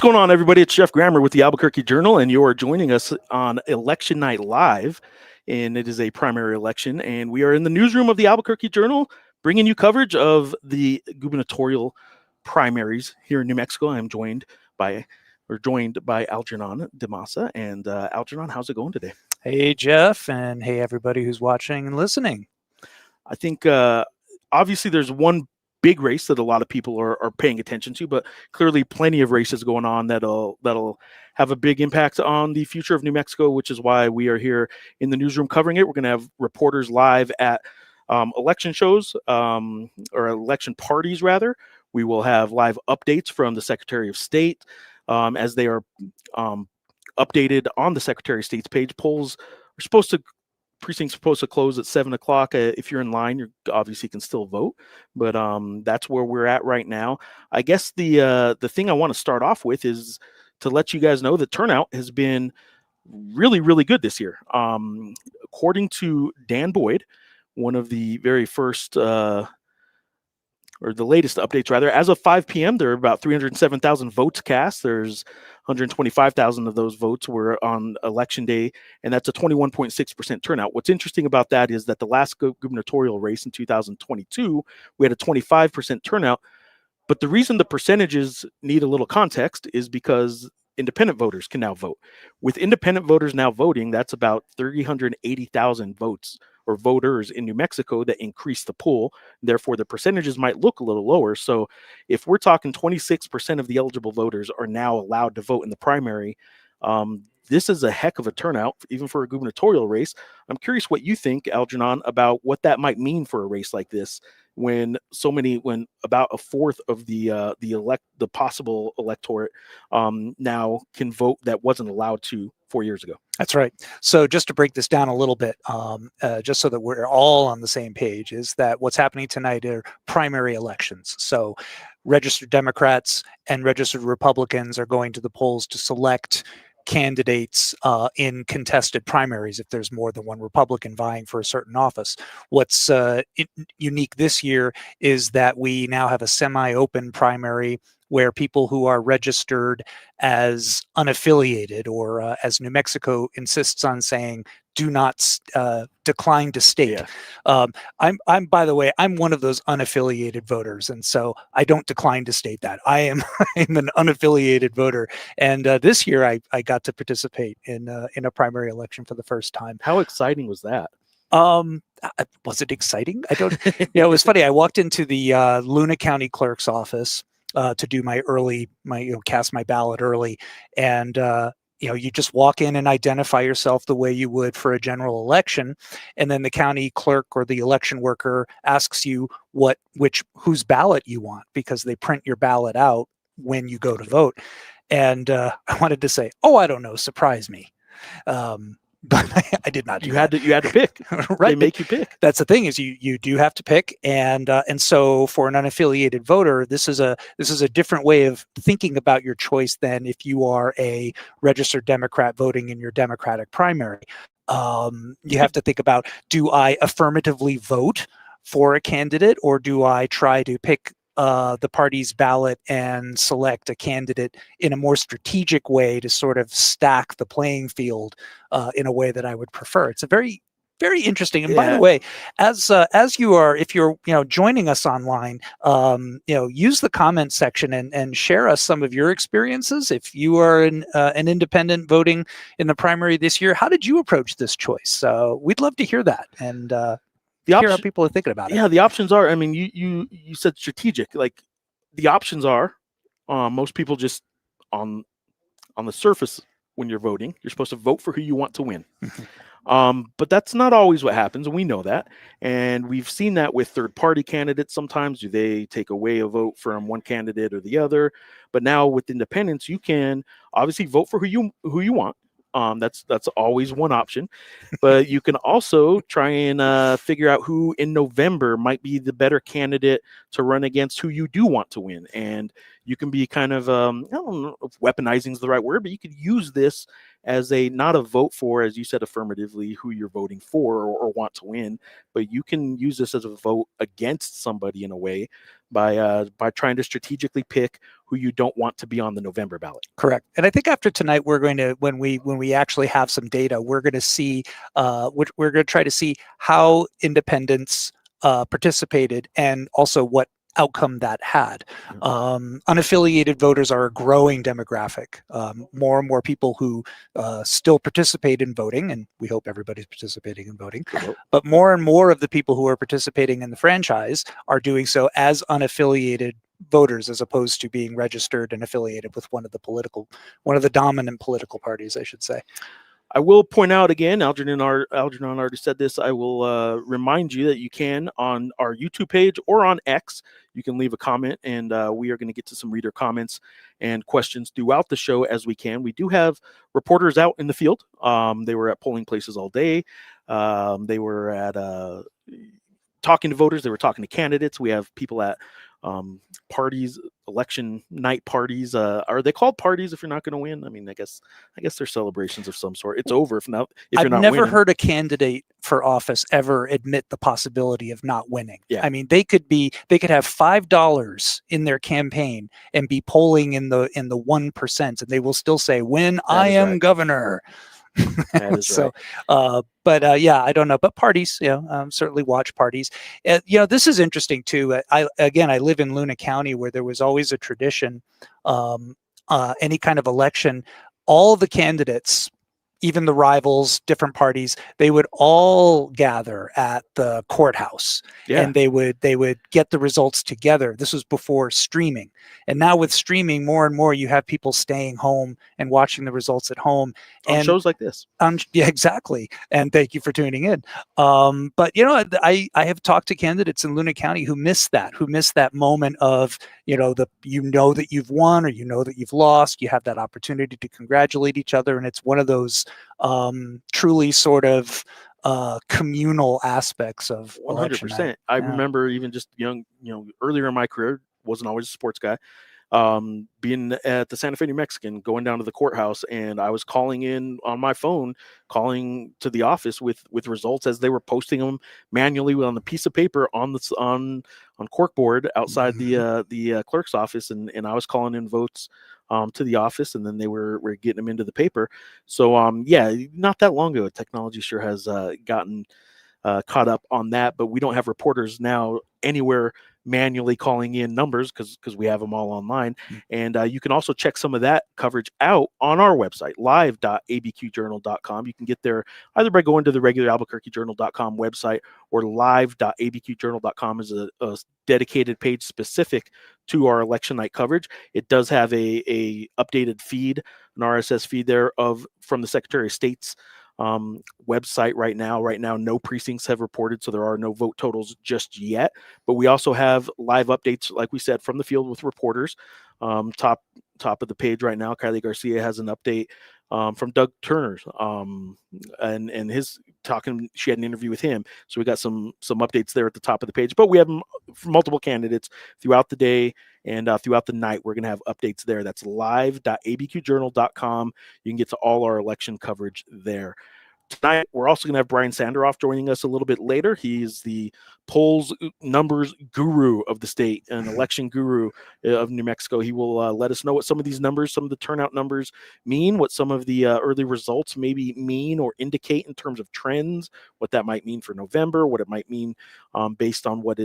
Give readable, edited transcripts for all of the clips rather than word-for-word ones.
going on, everybody? It's Jeff Grammer with the Albuquerque Journal, and you are joining us on Election Night Live. And it is a primary election, and we are in the newsroom of the Albuquerque Journal, bringing you coverage of the gubernatorial primaries here in New Mexico. I'm joined by Algernon DeMassa. And Algernon, how's it going today? Hey, Jeff, and hey, everybody who's watching and listening. I think obviously there's one big race that a lot of people are paying attention to, but clearly plenty of races going on that'll have a big impact on the future of New Mexico, which is why we are here in the newsroom covering it. We're going to have reporters live at election shows or election parties, rather. We will have live updates from the Secretary of State as they are updated on the Secretary of State's page. Precinct's supposed to close at 7 o'clock. If you're in line, you obviously can still vote, but that's where we're at right now. I guess the thing I want to start off with is to let you guys know that turnout has been really, really good this year. According to Dan Boyd, one of the very first or the latest updates, rather, as of 5 p.m., there are about 307,000 votes cast. There's 125,000 of those votes were on election day, and that's a 21.6% turnout. What's interesting about that is that the last gubernatorial race in 2022, we had a 25% turnout. But the reason the percentages need a little context is because independent voters can now vote. With independent voters now voting, that's about 380,000 votes or voters in New Mexico that increase the pool. Therefore, the percentages might look a little lower. So if we're talking 26% of the eligible voters are now allowed to vote in the primary, this is a heck of a turnout, even for a gubernatorial race. I'm curious what you think, Algernon, about what that might mean for a race like this, when about a fourth of the possible electorate now can vote that wasn't allowed to 4 years ago. That's right. So just to break this down a little bit, just so that we're all on the same page, is that what's happening tonight are primary elections. So registered Democrats and registered Republicans are going to the polls to select candidates in contested primaries if there's more than one Republican vying for a certain office. What's unique this year is that we now have a semi-open primary where people who are registered as unaffiliated, or as New Mexico insists on saying, do not decline to state. Yeah. I'm by the way, I'm one of those unaffiliated voters, and so I don't decline to state that I'm an unaffiliated voter. And this year I got to participate in a primary election for the first time. How exciting was that? Was it exciting? I don't. It was funny. I walked into the Luna County Clerk's office to do cast my ballot early, and you just walk in and identify yourself the way you would for a general election, and then the county clerk or the election worker asks you whose ballot you want, because they print your ballot out when you go to vote. And I wanted to say, oh, I don't know, surprise me. But I did not do that. You had to pick. Right. They make you pick. That's the thing, is you do have to pick. And so for an unaffiliated voter, this is a different way of thinking about your choice than if you are a registered Democrat voting in your Democratic primary. You have to think about, do I affirmatively vote for a candidate, or do I try to pick the party's ballot and select a candidate in a more strategic way to sort of stack the playing field in a way that I would prefer? It's a very, very interesting. And by the way, as you are, if you're joining us online, use the comment section and share us some of your experiences. If you are an independent voting in the primary this year, how did you approach this choice? We'd love to hear that. And hear how people are thinking about it. Yeah, the options are, I mean, you said strategic. Like, the options are, most people just on the surface, when you're voting, you're supposed to vote for who you want to win. But that's not always what happens, and we know that. And we've seen that with third-party candidates sometimes. Do they take away a vote from one candidate or the other? But now with independents, you can obviously vote for who you want. That's always one option, but you can also try and figure out who in November might be the better candidate to run against who you do want to win. And you can be kind of I don't know if weaponizing is the right word, but you could use this as a not a vote for, as you said, affirmatively who you're voting for or want to win, but you can use this as a vote against somebody in a way by trying to strategically pick who you don't want to be on the November ballot. Correct. And I think after tonight, we're going to, when we actually have some data, we're going to see, we're going to try to see how independents participated and also what outcome that had. Unaffiliated voters are a growing demographic. More and more people who still participate in voting, and we hope everybody's participating in voting, but more and more of the people who are participating in the franchise are doing so as unaffiliated voters, as opposed to being registered and affiliated with one of the dominant political parties, I should say. I will point out again, Algernon already said this. I will remind you that you can, on our YouTube page or on X, you can leave a comment, and we are going to get to some reader comments and questions throughout the show as we can. We do have reporters out in the field. They were at polling places all day. They were at talking to voters. They were talking to candidates. We have people at parties, election night parties. Are they called parties if you're not going to win? I mean, I guess they're celebrations of some sort. It's over if you're not I've never winning. heard a candidate for office ever admit the possibility of not winning. Yeah. I mean, they could have $5 in their campaign and be polling in the 1%, and they will still say, "When I am governor." That is so, right. Yeah, I don't know. But parties, certainly watch parties. This is interesting too. I live in Luna County, where there was always a tradition. Any kind of election, all the candidates, even the rivals, different parties, they would all gather at the courthouse, and they would get the results together. This was before streaming, and now with streaming, more and more you have people staying home and watching the results at home on shows like this. Yeah, exactly. And thank you for tuning in. But I have talked to candidates in Luna County who miss that moment of that you've won, or that you've lost. You have that opportunity to congratulate each other, and it's one of those truly sort of communal aspects of 100%. I remember even just young, earlier in my career, wasn't always a sports guy. Being at the Santa Fe New Mexican, going down to the courthouse, and I was calling in on my phone, calling to the office with results as they were posting them manually on a piece of paper on corkboard outside the clerk's office, and I was calling in votes to the office, and then they were getting them into the paper. So not that long ago, technology sure has gotten caught up on that, but we don't have reporters now anywhere manually calling in numbers because we have them all online. And you can also check some of that coverage out on our website, live.abqjournal.com. You can get there either by going to the regular albuquerquejournal.com website, or live.abqjournal.com is a dedicated page specific to our election night coverage. It does have a updated feed, an RSS feed there from the Secretary of State's website right now. No precincts have reported, so there are no vote totals just yet, but we also have live updates, like we said, from the field with reporters. Top of the page right now, Kylie Garcia has an update from Doug Turner's and his talking. She had an interview with him, so we got some updates there at the top of the page. But we have multiple candidates throughout the day and throughout the night. We're going to have updates there. That's live.abqjournal.com. You can get to all our election coverage there. Tonight, we're also going to have Brian Sanderoff joining us a little bit later. He's the polls numbers guru of the state, an election guru of New Mexico. He will let us know what some of these numbers, some of the turnout numbers mean, what some of the early results maybe mean or indicate in terms of trends, what that might mean for November, what it might mean based on what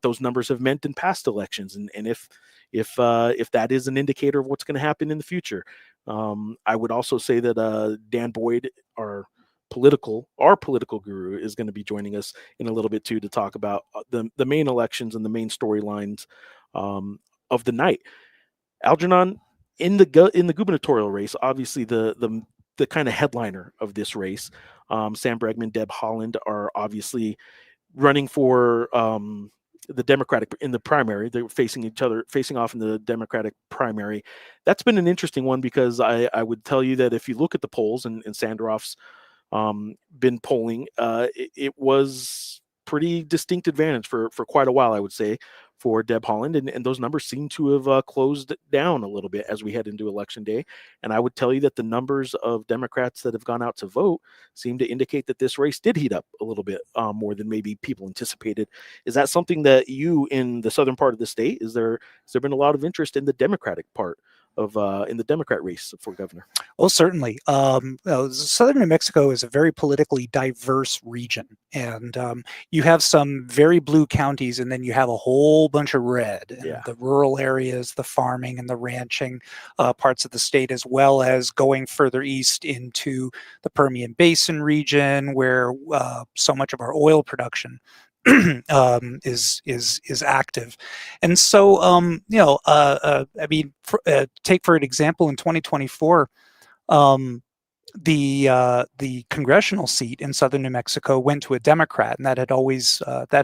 those numbers have meant in past elections, and if that is an indicator of what's going to happen in the future. I would also say that Dan Boyd, our political guru, is going to be joining us in a little bit too, to talk about the main elections and the main storylines of the night. Algernon, in the gubernatorial race, obviously the kind of headliner of this race, Sam Bregman, Deb Haaland are obviously running for the Democratic in the primary. They're facing off in the Democratic primary. That's been an interesting one, because I would tell you that if you look at the polls, and Sanderoff's been polling, it was pretty distinct advantage for quite a while, I would say, for Deb Haaland, and those numbers seem to have closed down a little bit as we head into Election Day. And I would tell you that the numbers of Democrats that have gone out to vote seem to indicate that this race did heat up a little bit more than maybe people anticipated. Is that something that you, in the southern part of the state, has there been a lot of interest in the Democratic part of in the Democrat race for governor? Oh, certainly. Southern New Mexico is a very politically diverse region, and you have some very blue counties, and then you have a whole bunch of red. And Yeah. the rural areas, the farming and the ranching parts of the state, as well as going further east into the Permian Basin region, where so much of our oil production is active. And so I mean, take for an example, in 2024, the congressional seat in southern New Mexico went to a Democrat, and that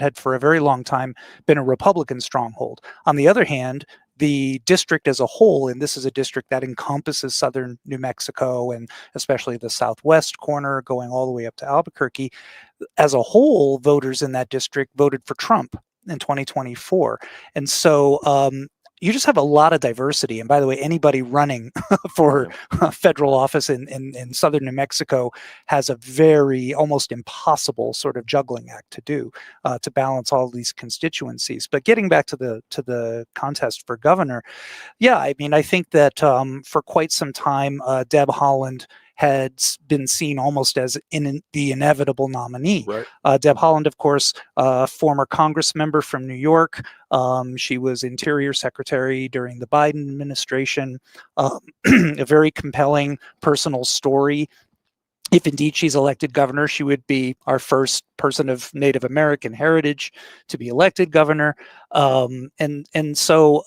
had for a very long time been a Republican stronghold. On the other hand, the district as a whole, and this is a district that encompasses southern New Mexico and especially the southwest corner going all the way up to Albuquerque, as a whole, voters in that district voted for Trump in 2024. And so you just have a lot of diversity. And by the way, anybody running for federal office in southern New Mexico has a very almost impossible sort of juggling act to do to balance all these constituencies. But getting back to the contest for governor, yeah, I mean, I think that for quite some time, Deb Haaland had been seen almost as the inevitable nominee. Right. Deb Haaland, of course, former Congress member from New York. She was Interior Secretary during the Biden administration. A very compelling personal story. If indeed she's elected governor, she would be our first person of Native American heritage to be elected governor. And so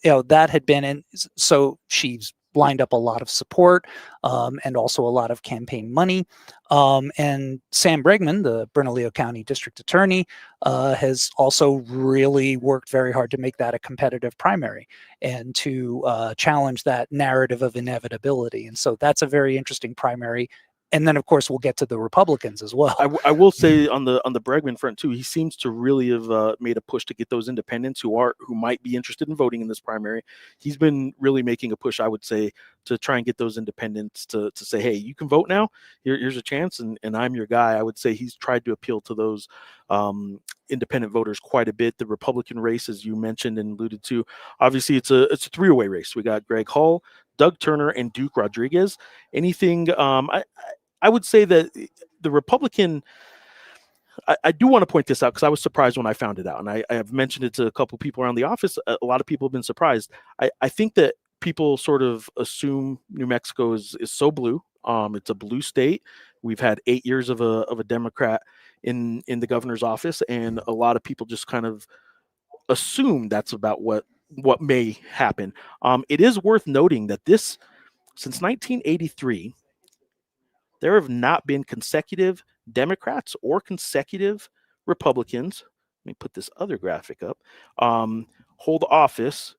that had been, and so she's lined up a lot of support and also a lot of campaign money. And Sam Bregman, the Bernalillo County District Attorney, has also really worked very hard to make that a competitive primary and to challenge that narrative of inevitability. And so that's a very interesting primary. And then, of course, we'll get to the Republicans as well. I will say on the Bregman front too, he seems to really have made a push to get those independents who might be interested in voting in this primary. He's been really making a push, I would say, to try and get those independents to say, hey, you can vote now. Here's a chance, and I'm your guy. I would say he's tried to appeal to those independent voters quite a bit. The Republican race, as you mentioned and alluded to, obviously it's a three-way race. We got Greg Hall, Doug Turner, and Duke Rodriguez. Anything? I would say that the Republican, I do want to point this out because I was surprised when I found it out. And I have mentioned it to a couple of people around the office. A lot of people have been surprised. I think that people sort of assume New Mexico is so blue. It's a blue state. We've had 8 years of a Democrat in the governor's office. And a lot of people just kind of assume that's about what may happen. It is worth noting that since 1983, there have not been consecutive Democrats or consecutive Republicans. Let me put this other graphic up. Hold office.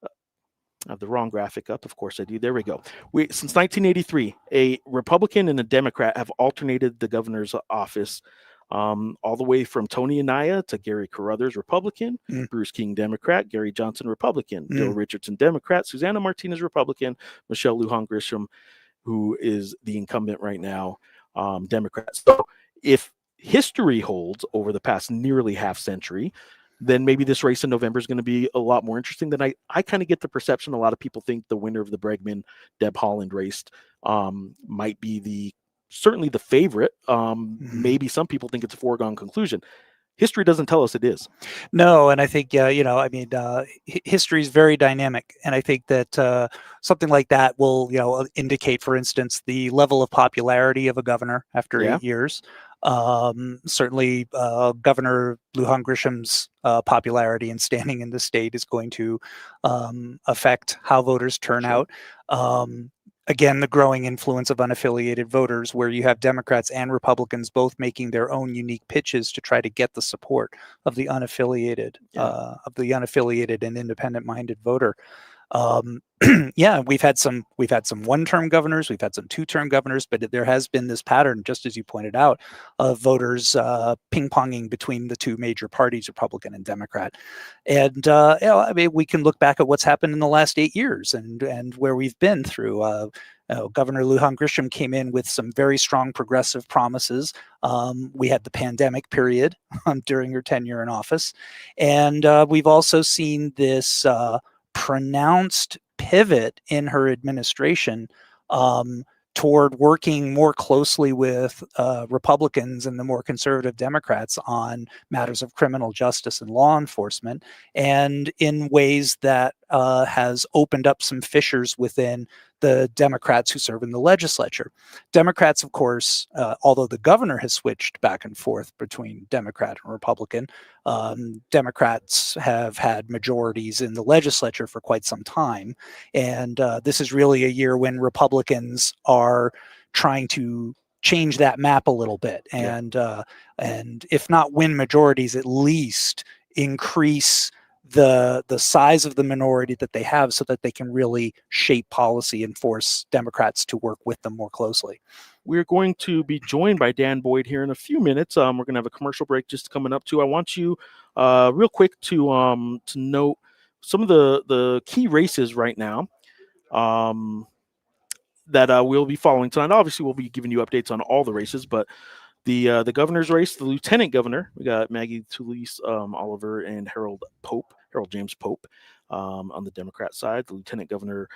I have the wrong graphic up. Of course I do. There we go. Since 1983, a Republican and a Democrat have alternated the governor's office, all the way from Tony Anaya to Gary Carruthers, Republican, Bruce King, Democrat, Gary Johnson, Republican, Bill Richardson, Democrat, Susanna Martinez, Republican, Michelle Lujan Grisham, who is the incumbent right now, Democrat. So if history holds over the past nearly half century, then maybe this race in November is going to be a lot more interesting than I kind of get the perception. A lot of people think the winner of the Bregman-Deb Haaland race might be certainly the favorite. Maybe some people think it's a foregone conclusion. History doesn't tell us it is. No, and I think history is very dynamic, and I think that something like that will indicate, for instance, the level of popularity of a governor after 8 years. Certainly, Governor Lujan Grisham's popularity and standing in the state is going to affect how voters turn out. Again, the growing influence of unaffiliated voters, where you have Democrats and Republicans both making their own unique pitches to try to get the support of the unaffiliated and independent-minded voter. Yeah, we've had some one-term governors, we've had some two-term governors, but there has been this pattern, just as you pointed out, of voters ping-ponging between the two major parties, Republican and Democrat. And I mean, we can look back at what's happened in the last 8 years and where we've been through. Governor Lujan Grisham came in with some very strong progressive promises. We had the pandemic period during her tenure in office, and we've also seen this pronounced pivot in her administration toward working more closely with Republicans and the more conservative Democrats on matters of criminal justice and law enforcement, and in ways that has opened up some fissures within the Democrats who serve in the legislature. Democrats, of course, although the governor has switched back and forth between Democrat and Republican, Democrats have had majorities in the legislature for quite some time. And this is really a year when Republicans are trying to change that map a little bit. And if not win majorities, at least increase the size of the minority that they have so that they can really shape policy and force Democrats to work with them more closely. We're going to be joined by Dan Boyd here in a few minutes. We're going to have a commercial break just coming up too. I want you real quick to note some of the key races right now that we'll be following tonight. Obviously, we'll be giving you updates on all the races, but the governor's race, the lieutenant governor, we got Maggie Tulise Oliver and Harold James Pope on the Democrat side. The lieutenant governor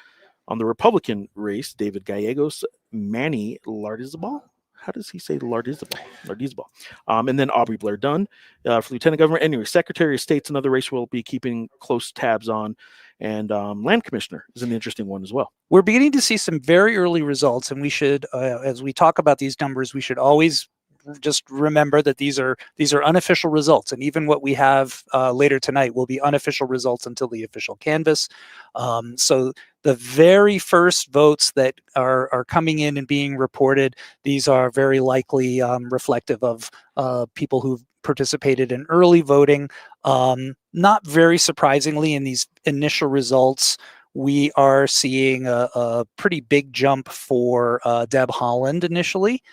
on the Republican race, David Gallegos, Manny Lardizabal. How does he say Lardizabal? And then Aubrey Blair Dunn for lieutenant governor. Anyway, Secretary of State's another race we'll be keeping close tabs on. And land commissioner is an interesting one as well. We're beginning to see some very early results, and we should, as we talk about these numbers, we should always just remember that these are unofficial results, and even what we have later tonight will be unofficial results until the official canvass. So the very first votes that are coming in and being reported, these are very likely reflective of people who've participated in early voting. Not very surprisingly, in these initial results, we are seeing a pretty big jump for Deb Haaland initially.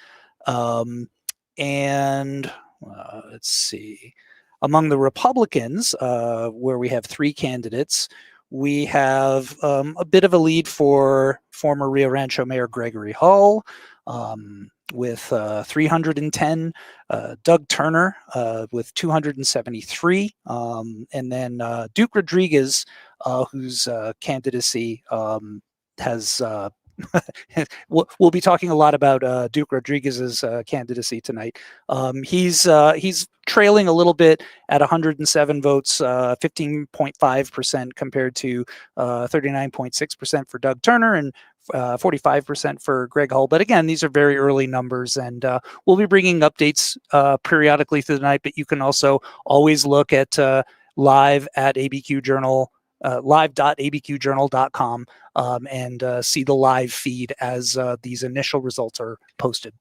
And let's see, among the Republicans, where we have three candidates, we have a bit of a lead for former Rio Rancho Mayor Gregory Hull with 310, Doug Turner with 273, and then Duke Rodriguez, whose candidacy has we'll be talking a lot about Duke Rodriguez's candidacy tonight. He's trailing a little bit at 107 votes, 15.5% compared to 39.6% for Doug Turner and 45% for Greg Hull. But again, these are very early numbers, and we'll be bringing updates periodically through the night. But you can also always look at live at ABQ Journal. live.abqjournal.com and see the live feed as these initial results are posted.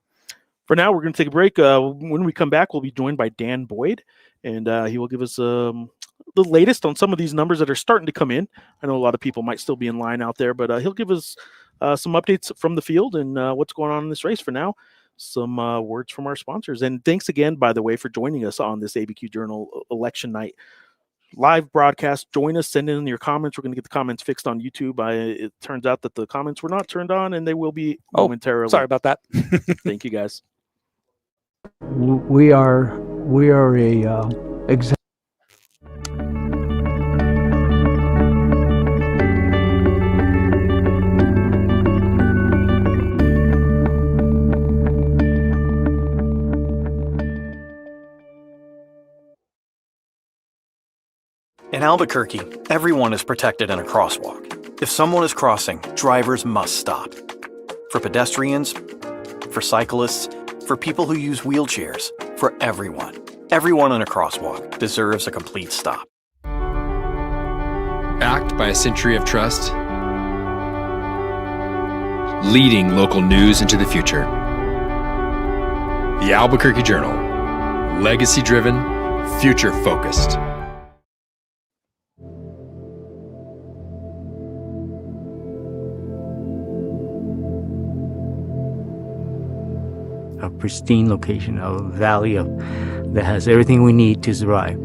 For now, we're going to take a break. When we come back, we'll be joined by Dan Boyd, and he will give us the latest on some of these numbers that are starting to come in. I know a lot of people might still be in line out there, but he'll give us some updates from the field and what's going on in this race. For now, some words from our sponsors. And thanks again, by the way, for joining us on this ABQ Journal election night live broadcast. Join us, send in your comments. We're going to get the comments fixed on YouTube. It turns out that the comments were not turned on, and they will be momentarily. Sorry about that. Thank you, guys. We are a In Albuquerque, everyone is protected in a crosswalk. If someone is crossing, drivers must stop. For pedestrians, for cyclists, for people who use wheelchairs, for everyone. Everyone in a crosswalk deserves a complete stop. Backed by a century of trust, leading local news into the future. The Albuquerque Journal, legacy-driven, future-focused. pristine location, a valley that has everything we need to survive.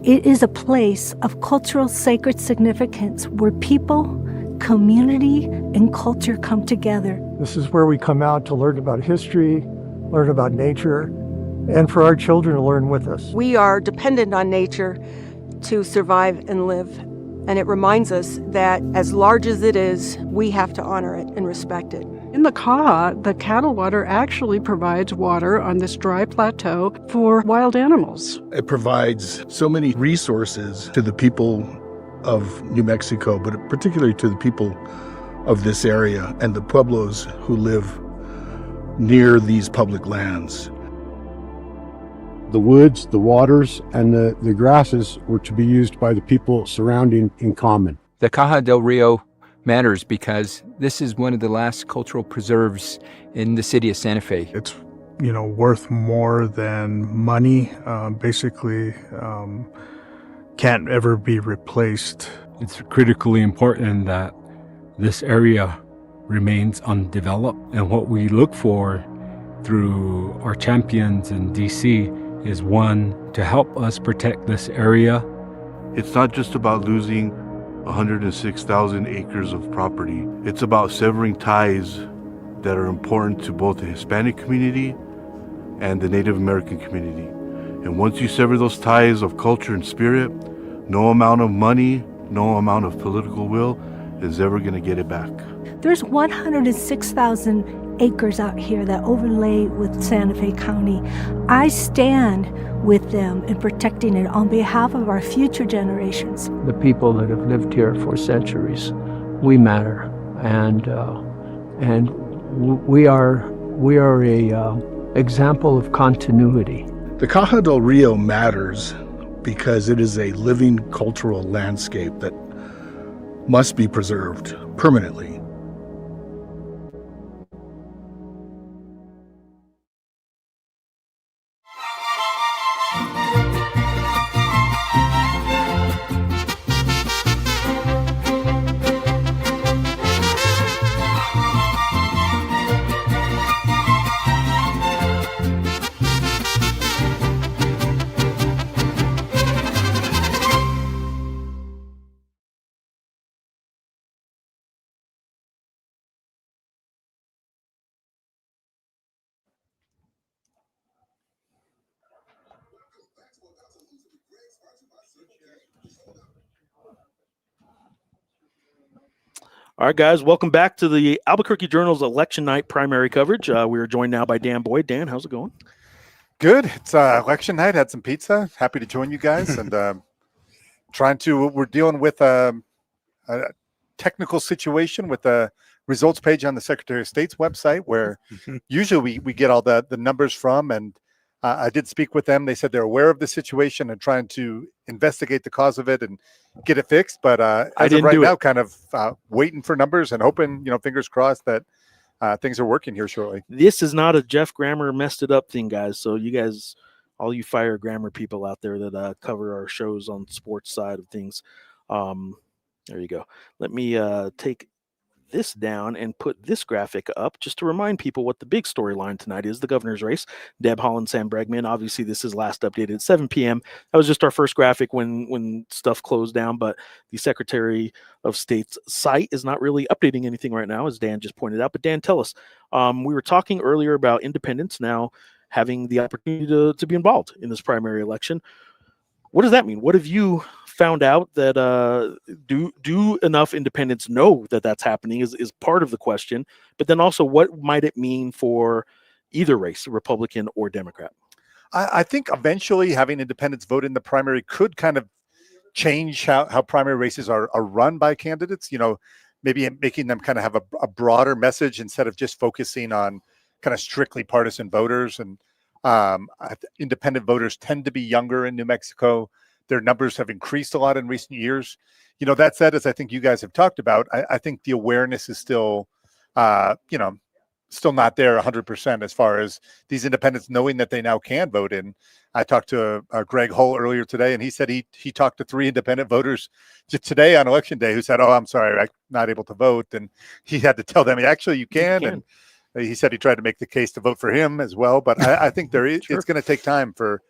It is a place of cultural sacred significance where people, community, and culture come together. This is where we come out to learn about history, learn about nature, and for our children to learn with us. We are dependent on nature to survive and live. And it reminds us that as large as it is, we have to honor it and respect it. In the Caja, the cattle water actually provides water on this dry plateau for wild animals. It provides so many resources to the people of New Mexico, but particularly to the people of this area and the pueblos who live near these public lands. The woods, the waters, and the grasses were to be used by the people surrounding in common. The Caja del Rio matters because this is one of the last cultural preserves in the city of Santa Fe. It's, worth more than money. Basically, can't ever be replaced. It's critically important that this area remains undeveloped, and what we look for through our champions in DC is one, to help us protect this area. It's not just about losing 106,000 acres of property. It's about severing ties that are important to both the Hispanic community and the Native American community. And once you sever those ties of culture and spirit, no amount of money, no amount of political will is ever going to get it back. There's 106,000 acres out here that overlay with Santa Fe County. I stand with them in protecting it on behalf of our future generations. The people that have lived here for centuries, we matter, and we are a example of continuity. The Caja del Rio matters because it is a living cultural landscape that must be preserved permanently. All right, guys, welcome back to the Albuquerque Journal's election night primary coverage. We are joined now by Dan Boyd. Dan, how's it going? Good. It's election night. Had some pizza. Happy to join you guys. And we're dealing with a technical situation with the results page on the Secretary of State's website, where usually we get all the numbers from. And I did speak with them. They said they're aware of the situation and trying to investigate the cause of it and get it fixed. But as of right now, kind of waiting for numbers and hoping, fingers crossed that things are working here shortly. This is not a Jeff Grammer messed it up thing, guys. So you guys, all you fire Grammer people out there that cover our shows on sports side of things, there you go. Let me take this down and put this graphic up just to remind people what the big storyline tonight is: the governor's race. Deb Haaland, Sam Bregman. Obviously, this is last updated at 7 p.m. That was just our first graphic when stuff closed down, but the Secretary of State's site is not really updating anything right now, as Dan just pointed out. But Dan, tell us, we were talking earlier about independents now having the opportunity to be involved in this primary election. What does that mean? What have you found out that do enough independents know that that's happening is part of the question, but then also what might it mean for either race, Republican or Democrat? I think eventually having independents vote in the primary could kind of change how primary races are run by candidates, maybe making them kind of have a broader message instead of just focusing on kind of strictly partisan voters. And independent voters tend to be younger in New Mexico. Their numbers have increased a lot in recent years. That said, as I think you guys have talked about, I think the awareness is still, still not there 100% as far as these independents knowing that they now can vote in. I talked to Greg Hull earlier today, and he said he talked to 3 independent voters just today on election day who said, "Oh, I'm sorry, I'm not able to vote." And he had to tell them, actually, you can. And He said he tried to make the case to vote for him as well, but I think there is, Sure. it's going to take time for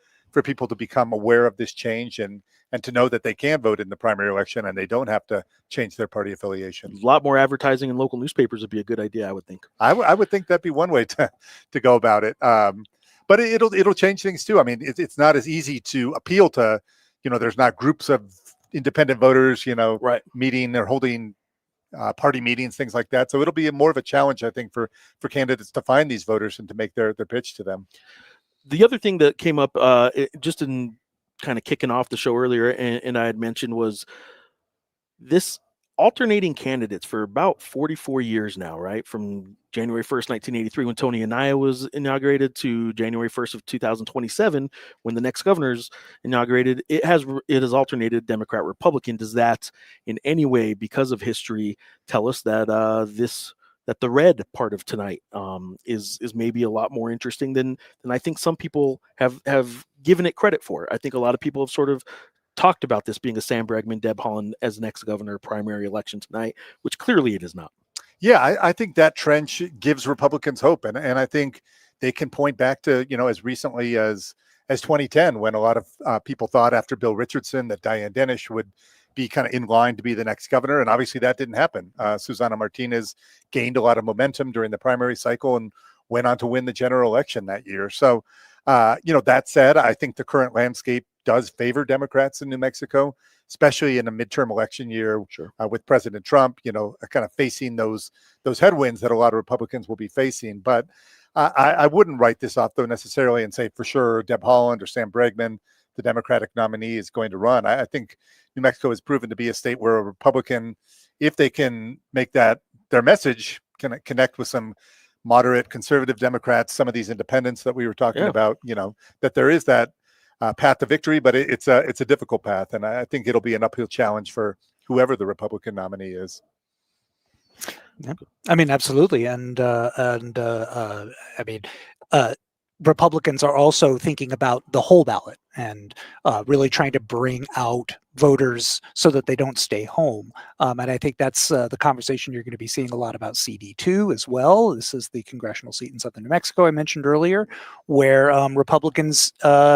people to become aware of this change and to know that they can vote in the primary election and they don't have to change their party affiliation. A lot more advertising in local newspapers would be a good idea, I would think. I would think that'd be one way to go about it. But it'll change things too. I mean, it's not as easy to appeal to, there's not groups of independent voters, right, meeting or holding party meetings, things like that. So it'll be more of a challenge, I think, for candidates to find these voters and to make their pitch to them. The other thing that came up just in kind of kicking off the show earlier, and I had mentioned, was this alternating candidates for about 44 years now, right? From January 1st, 1983, when Tony Anaya was inaugurated, to January 1st of 2027, when the next governor's inaugurated, it has alternated Democrat Republican. Does that in any way, because of history, tell us that that the red part of tonight is maybe a lot more interesting than I think some people have given it credit for? I think a lot of people have sort of talked about this being a Sam Bregman, Deb Haaland as next governor primary election tonight, which clearly it is not. Yeah, I think that trend gives Republicans hope, and I think they can point back to as recently as 2010, when a lot of people thought after Bill Richardson that Dianne Dennis would be kind of in line to be the next governor, and obviously that didn't happen. Susana Martinez gained a lot of momentum during the primary cycle and went on to win the general election that year. So, that said, I think the current landscape does favor Democrats in New Mexico, especially in a midterm election year. Sure. With President Trump, kind of facing those headwinds that a lot of Republicans will be facing. But I wouldn't write this off, though, necessarily and say for sure Deb Haaland or Sam Bregman, the Democratic nominee, is going to run. I think New Mexico has proven to be a state where a Republican, if they can make that their message, can connect with some moderate conservative Democrats, some of these independents that we were talking about, that there is that path to victory, but it's a difficult path. And I think it'll be an uphill challenge for whoever the Republican nominee is. Yeah. I mean, absolutely. And Republicans are also thinking about the whole ballot and really trying to bring out voters so that they don't stay home. And I think that's the conversation you're going to be seeing a lot about CD2 as well. This is the congressional seat in southern New Mexico I mentioned earlier, where Republicans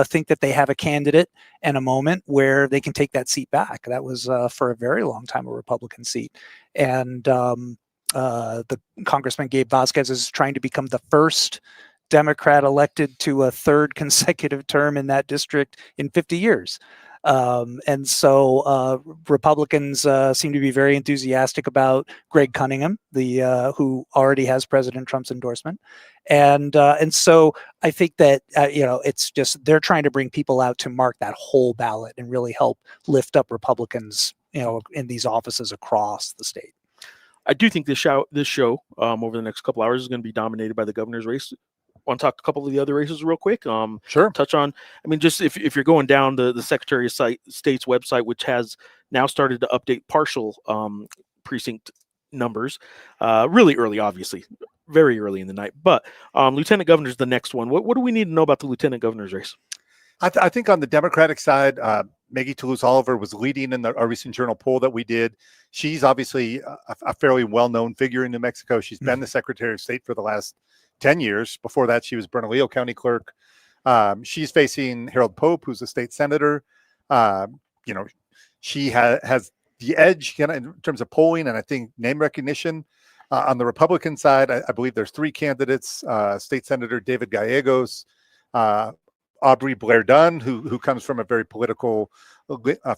think that they have a candidate and a moment where they can take that seat back. That was for a very long time a Republican seat. And the Congressman Gabe Vasquez is trying to become the first Democrat elected to a third consecutive term in that district in 50 years. And so Republicans seem to be very enthusiastic about Greg Cunningham, who already has President Trump's endorsement. And so I think that, it's just they're trying to bring people out to mark that whole ballot and really help lift up Republicans, in these offices across the state. I do think this show over the next couple hours is going to be dominated by the governor's race. Want to talk a couple of the other races real quick? Sure. Touch on, just if you're going down the Secretary of State's website, which has now started to update partial precinct numbers, really early, obviously, very early in the night. But Lieutenant Governor's the next one. What do we need to know about the Lieutenant Governor's race? I think on the Democratic side, Maggie Toulouse-Oliver was leading in our recent Journal poll that we did. She's obviously a fairly well-known figure in New Mexico. She's been the Secretary of State for the last 10 years. Before that, she was Bernalillo County Clerk. She's facing Harold Pope, who's a state senator. She has the edge in terms of polling and I think name recognition. On the Republican side, I believe there's three candidates: State Senator David Gallegos, Aubrey Blair Dunn, who comes from a very political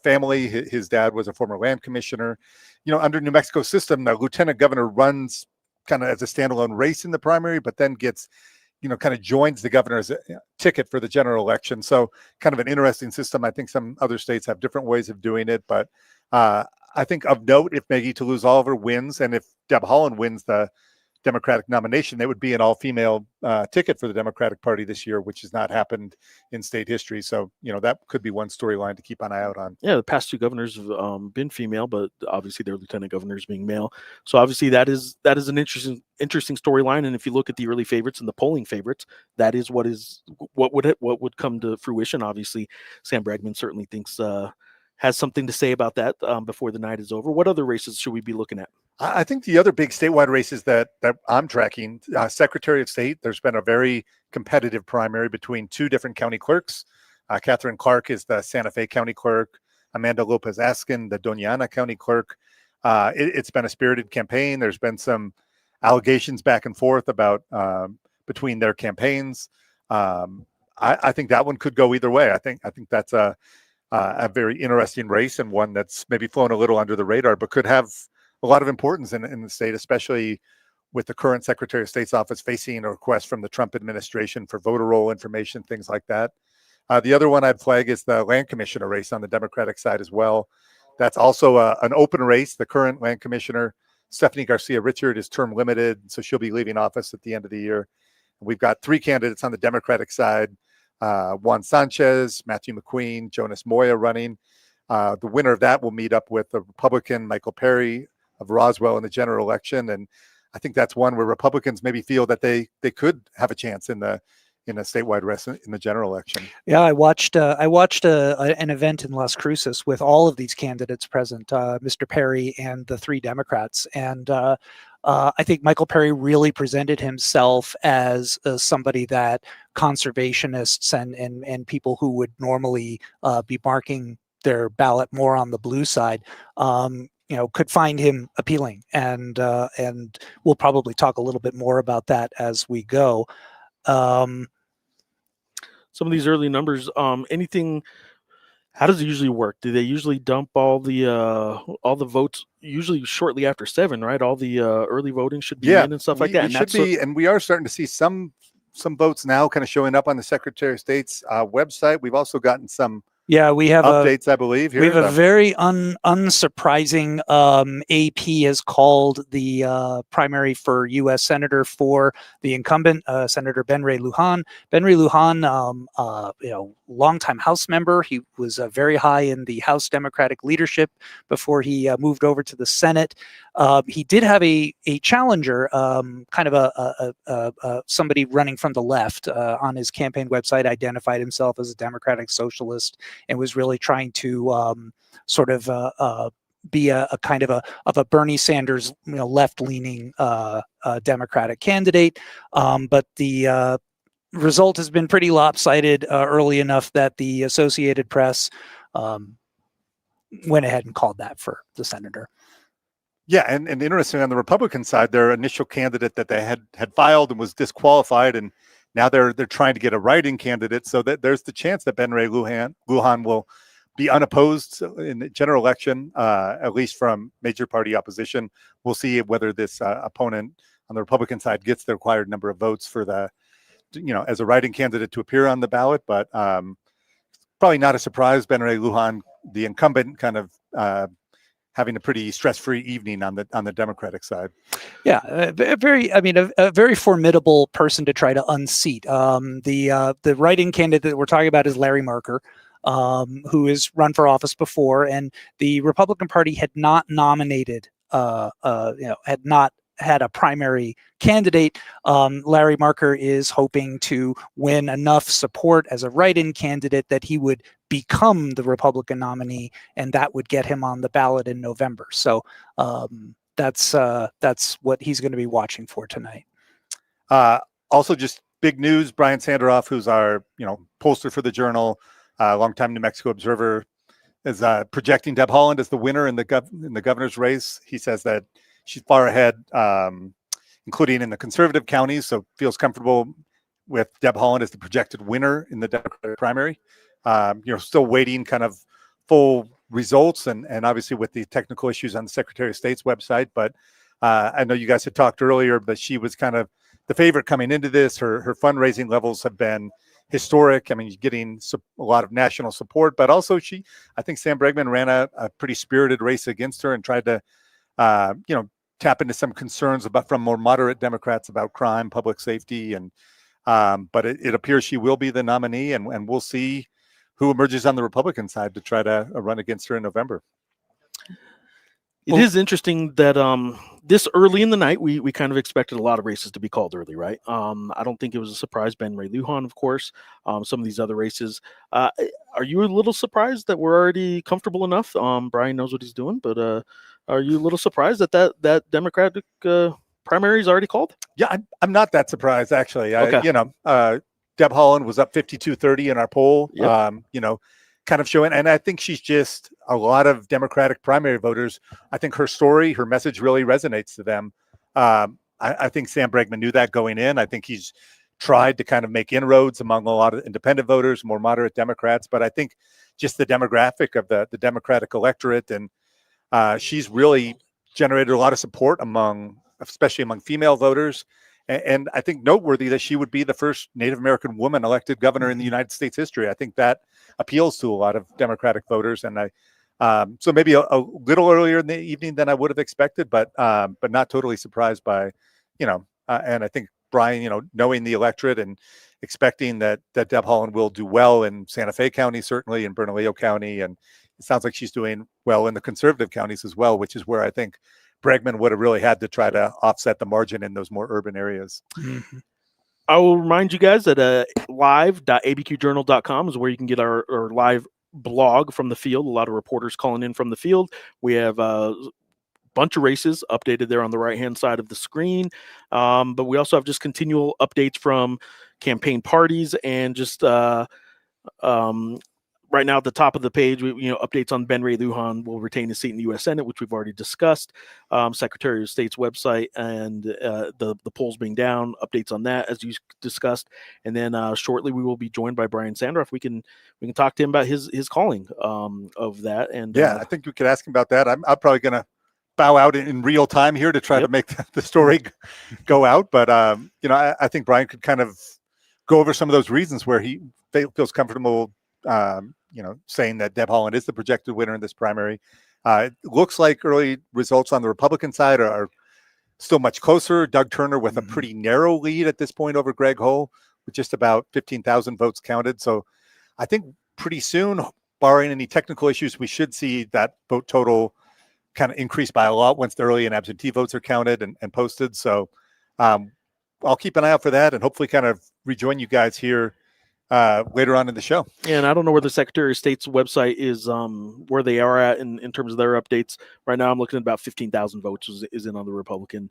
family. His dad was a former land commissioner. Under New Mexico system, the lieutenant governor runs kind of as a standalone race in the primary, but then gets, kind of joins the governor's ticket for the general election. So kind of an interesting system. I think some other states have different ways of doing it, but I think of note, if Maggie Toulouse-Oliver wins and if Deb Haaland wins the Democratic nomination, that would be an all-female ticket for the Democratic Party this year, which has not happened in state history. So, that could be one storyline to keep an eye out on. Yeah, the past two governors have been female, but obviously their lieutenant governors being male. So obviously that is an interesting storyline. And if you look at the early favorites and the polling favorites, that is what would come to fruition. Obviously, Sam Bregman certainly thinks has something to say about that before the night is over. What other races should we be looking at? I think the other big statewide races that I'm tracking, Secretary of State, there's been a very competitive primary between two different county clerks. Catherine Clark is the Santa Fe County Clerk, Amanda Lopez Askin, the Doña Ana County Clerk. It's been a spirited campaign. There's been some allegations back and forth about between their campaigns. I think that one could go either way. I think that's a very interesting race, and one that's maybe flown a little under the radar, but could have a lot of importance in the state, especially with the current Secretary of State's office facing a request from the Trump administration for voter roll information, things like that. The other one I'd flag is the land commissioner race on the Democratic side as well. That's also an open race. The current land commissioner, Stephanie Garcia Richard, is term limited, so she'll be leaving office at the end of the year. We've got three candidates on the Democratic side, Juan Sanchez, Matthew McQueen, Jonas Moya running. The winner of that will meet up with the Republican Michael Perry of Roswell in the general election. And I think that's one where Republicans maybe feel that they could have a chance in a statewide race in the general election. Yeah, I watched an event in Las Cruces with all of these candidates present, Mr. Perry and the three Democrats, and I think Michael Perry really presented himself as somebody that conservationists and people who would normally be marking their ballot more on the blue side, could find him appealing, and we'll probably talk a little bit more about that as we go. Some of these early numbers, anything, how does it usually work? Do they usually dump all the votes usually shortly after 7, right? All the early voting should be in and stuff like that. And we are starting to see some votes now kind of showing up on the Secretary of State's website. We've also gotten some we have updates, I believe. Here. We have a very unsurprising AP has called the primary for U.S. Senator for the incumbent, Senator Ben Ray Lujan. Ben Ray Lujan, longtime House member. He was very high in the House Democratic leadership before he moved over to the Senate. He did have a challenger, kind of somebody running from the left on his campaign website, identified himself as a Democratic socialist and was really trying to be a kind of a Bernie Sanders, left-leaning Democratic candidate. But the result has been pretty lopsided early enough that the Associated Press went ahead and called that for the senator. Yeah, and interesting, on the Republican side, their initial candidate that they had filed and was disqualified, and now they're trying to get a write-in candidate, so that there's the chance that Ben Ray Lujan will be unopposed in the general election, at least from major party opposition. We'll see whether this opponent on the Republican side gets the required number of votes for as a write-in candidate to appear on the ballot, but probably not a surprise. Ben Ray Lujan, the incumbent, kind of having a pretty stress-free evening on the Democratic side. Yeah, a very formidable person to try to unseat. The write-in candidate that we're talking about is Larry Marker, who has run for office before, and the Republican Party had not nominated, had not had a primary candidate. Larry Marker is hoping to win enough support as a write-in candidate that he would become the Republican nominee, and that would get him on the ballot in November. So that's what he's going to be watching for tonight. Also, just big news: Brian Sanderoff, who's our pollster for the Journal, longtime New Mexico observer, is projecting Deb Haaland as the winner in the governor's race. He says that she's far ahead, including in the conservative counties, so feels comfortable with Deb Haaland as the projected winner in the Democratic primary. Still waiting kind of full results, and obviously with the technical issues on the Secretary of State's website. But I know you guys had talked earlier, but she was kind of the favorite coming into this. Her fundraising levels have been historic. I mean, getting a lot of national support, but also I think Sam Bregman ran a pretty spirited race against her and tried to, tap into some concerns from more moderate Democrats about crime, public safety, and but it appears she will be the nominee, and we'll see who emerges on the Republican side to try to run against her in November. It is interesting that this early in the night, we kind of expected a lot of races to be called early, right? I don't think it was a surprise. Ben Ray Lujan, of course, some of these other races. Are you a little surprised that we're already comfortable enough? Brian knows what he's doing, but Are you a little surprised that that Democratic primary is already called? Yeah, I'm not that surprised, actually. Okay. Deb Haaland was up 52-30 in our poll, Yep. kind of showing, and I think she's just a lot of Democratic primary voters. I think her story, her message really resonates to them. I think Sam Bregman knew that going in. I think he's tried to kind of make inroads among a lot of independent voters, more moderate Democrats, but I think just the demographic of the Democratic electorate, and she's really generated a lot of support especially among female voters. And I think noteworthy that she would be the first Native American woman elected governor in the United States history. I think that appeals to a lot of Democratic voters. And so maybe a little earlier in the evening than I would have expected, but not totally surprised by, and I think Brian, knowing the electorate and expecting that Deb Haaland will do well in Santa Fe County, certainly in Bernalillo County. And it sounds like she's doing well in the conservative counties as well, which is where I think Bregman would have really had to try to offset the margin in those more urban areas. Mm-hmm. I will remind you guys that live.abqjournal.com is where you can get our live blog from the field. A lot of reporters calling in from the field. We have a bunch of races updated there on the right-hand side of the screen. But we also have just continual updates from campaign parties and just right now at the top of the page, updates on Ben Ray Lujan will retain his seat in the U.S. Senate, which we've already discussed. Secretary of State's website and the polls being down, updates on that as you discussed. And then shortly we will be joined by Brian Sandroff. We can talk to him about his calling of that. And I think we could ask him about that. I'm probably going to bow out in real time here to try to make the story go out. But I think Brian could kind of go over some of those reasons where he feels comfortable. Saying that Deb Haaland is the projected winner in this primary. It looks like early results on the Republican side are still much closer. Doug Turner with a pretty narrow lead at this point over Greg Hull, with just about 15,000 votes counted. So I think pretty soon, barring any technical issues, we should see that vote total kind of increase by a lot once the early and absentee votes are counted and posted. So I'll keep an eye out for that and hopefully kind of rejoin you guys here later on in the show. Yeah, and I don't know where the Secretary of State's website is, where they are at in terms of their updates. Right now, I'm looking at about 15,000 votes is in on the Republican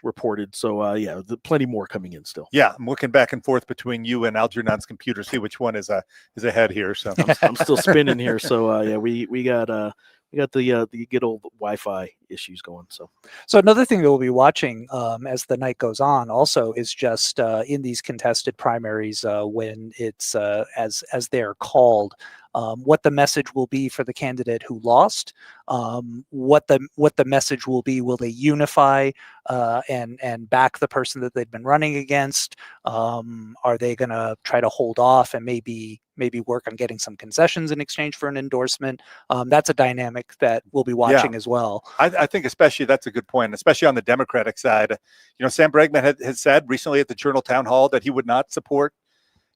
reported. So, plenty more coming in still. Yeah, I'm looking back and forth between you and Algernon's computer, see which one is ahead here. So I'm still spinning here. So, we got the good old Wi-Fi issues going. So another thing that we'll be watching as the night goes on also is just in these contested primaries when it's as they're called, what the message will be for the candidate who lost, what the message will be. Will they unify and back the person that they've been running against? Are they going to try to hold off and maybe work on getting some concessions in exchange for an endorsement? That's a dynamic that we'll be watching as well. I think especially that's a good point, especially on the Democratic side. Sam Bregman has said recently at the Journal Town Hall that he would not support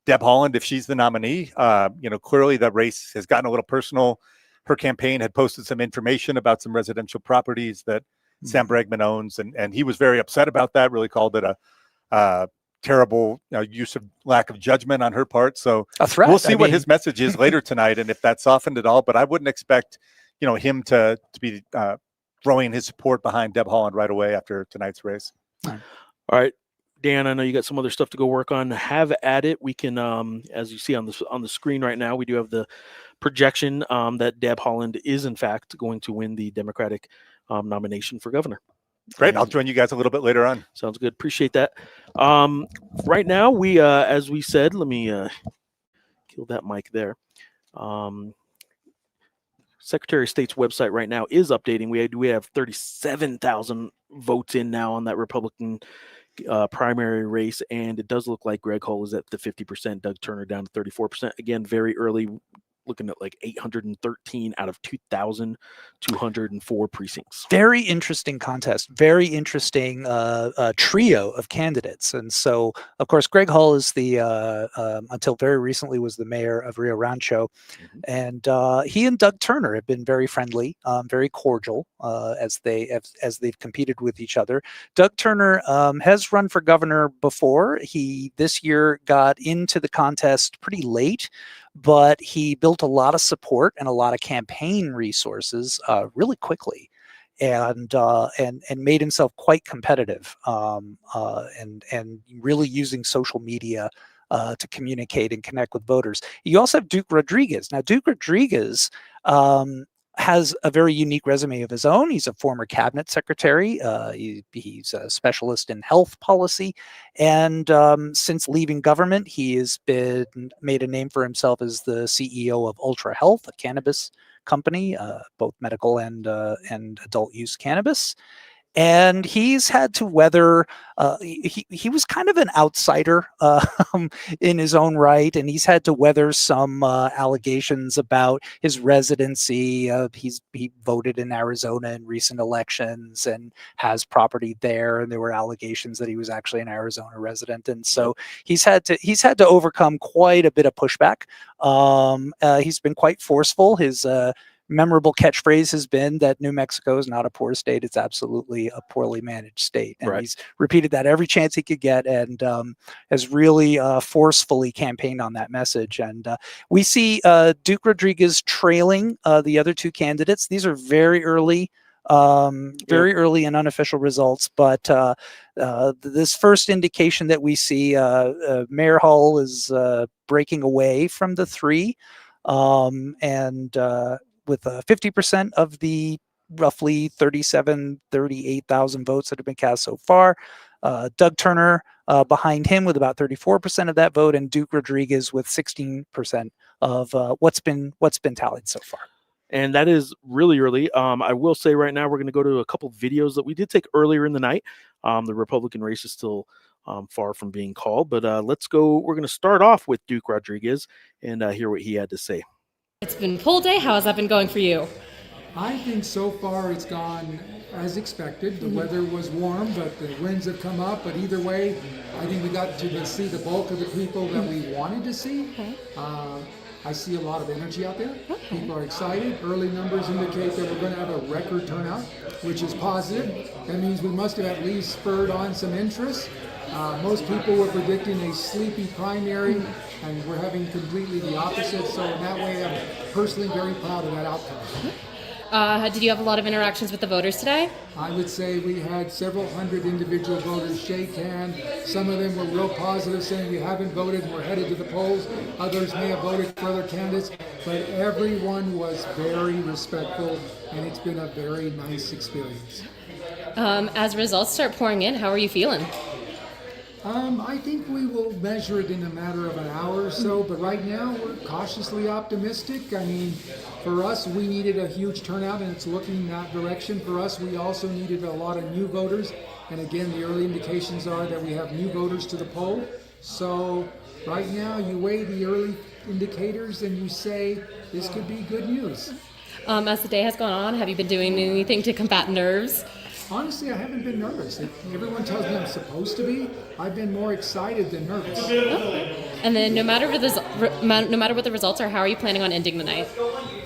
Deb Haaland if she's the nominee. Clearly the race has gotten a little personal. Her campaign had posted some information about some residential properties that Sam Bregman owns, and he was very upset about that, really called it a terrible use of lack of judgment on her part. So a threat. We'll see what his message is later tonight and if that's softened at all, but I wouldn't expect him to be throwing his support behind Deb Haaland right away after tonight's race. All right, Dan, I know you got some other stuff to go work on. Have at it. We can, as you see on the screen right now, we do have the projection that Deb Haaland is in fact going to win the Democratic nomination for governor. Great. I'll join you guys a little bit later on. Sounds good. Appreciate that. Right now, we, as we said, let me kill that mic there. Secretary of State's website right now is updating. We have 37,000 votes in now on that Republican primary race, and it does look like Greg Hull is at the 50%, Doug Turner down to 34%. Again, very early, looking at like 813 out of 2,204 precincts. Very interesting contest. Very interesting trio of candidates. And so, of course, Greg Hull is the until very recently was the mayor of Rio Rancho, and he and Doug Turner have been very friendly, very cordial as they've competed with each other. Doug Turner has run for governor before. He this year got into the contest pretty late, but he built a lot of support and a lot of campaign resources really quickly. and made himself quite competitive, and really using social media to communicate and connect with voters. You also have Duke Rodriguez. Now, Duke Rodriguez has a very unique resume of his own. He's a former cabinet secretary. He's a specialist in health policy. And since leaving government, he has made a name for himself as the CEO of Ultra Health, a cannabis company, both medical and adult use cannabis. And he's had to weather, he was kind of an outsider in his own right, and he's had to weather some allegations about his residency. He voted in Arizona in recent elections and has property there, and there were allegations that he was actually an Arizona resident, and so he's had to overcome quite a bit of pushback. He's been quite forceful. His memorable catchphrase has been that New Mexico is not a poor state, it's absolutely a poorly managed state. And he's repeated that every chance he could get, and has really forcefully campaigned on that message. And we see Duke Rodriguez trailing the other two candidates. These are very early and unofficial results, but this first indication that we see, Mayor Hull is breaking away from the three, and with 50% of the roughly 38,000 votes that have been cast so far. Doug Turner behind him with about 34% of that vote, and Duke Rodriguez with 16% of what's been tallied so far. And that is really early. I will say right now we're going to go to a couple of videos that we did take earlier in the night. The Republican race is still far from being called, but let's go. We're going to start off with Duke Rodriguez and hear what he had to say. It's been poll day. How has that been going for you? I think so far it's gone as expected. The weather was warm, but the winds have come up. But either way, I think we got to see the bulk of the people that we wanted to see. Okay. I see a lot of energy out there. Okay. People are excited. Early numbers indicate that we're going to have a record turnout, which is positive. That means we must have at least spurred on some interest. Most people were predicting a sleepy primary, and we're having completely the opposite. So in that way, I'm personally very proud of that outcome. Did you have a lot of interactions with the voters today? I would say we had several hundred individual voters shake hands. Some of them were real positive, saying we haven't voted and we're headed to the polls. Others may have voted for other candidates, but everyone was very respectful, and it's been a very nice experience. As results start pouring in, how are you feeling? I think we will measure it in a matter of an hour or so, but right now we're cautiously optimistic. I mean, for us, we needed a huge turnout, and it's looking that direction. For us, we also needed a lot of new voters, and again, the early indications are that we have new voters to the poll. So right now, you weigh the early indicators and you say, this could be good news. As the day has gone on, have you been doing anything to combat nerves? Honestly, I haven't been nervous. Everyone tells me I'm supposed to be. I've been more excited than nervous. Okay. And then no matter what the results are, how are you planning on ending the night?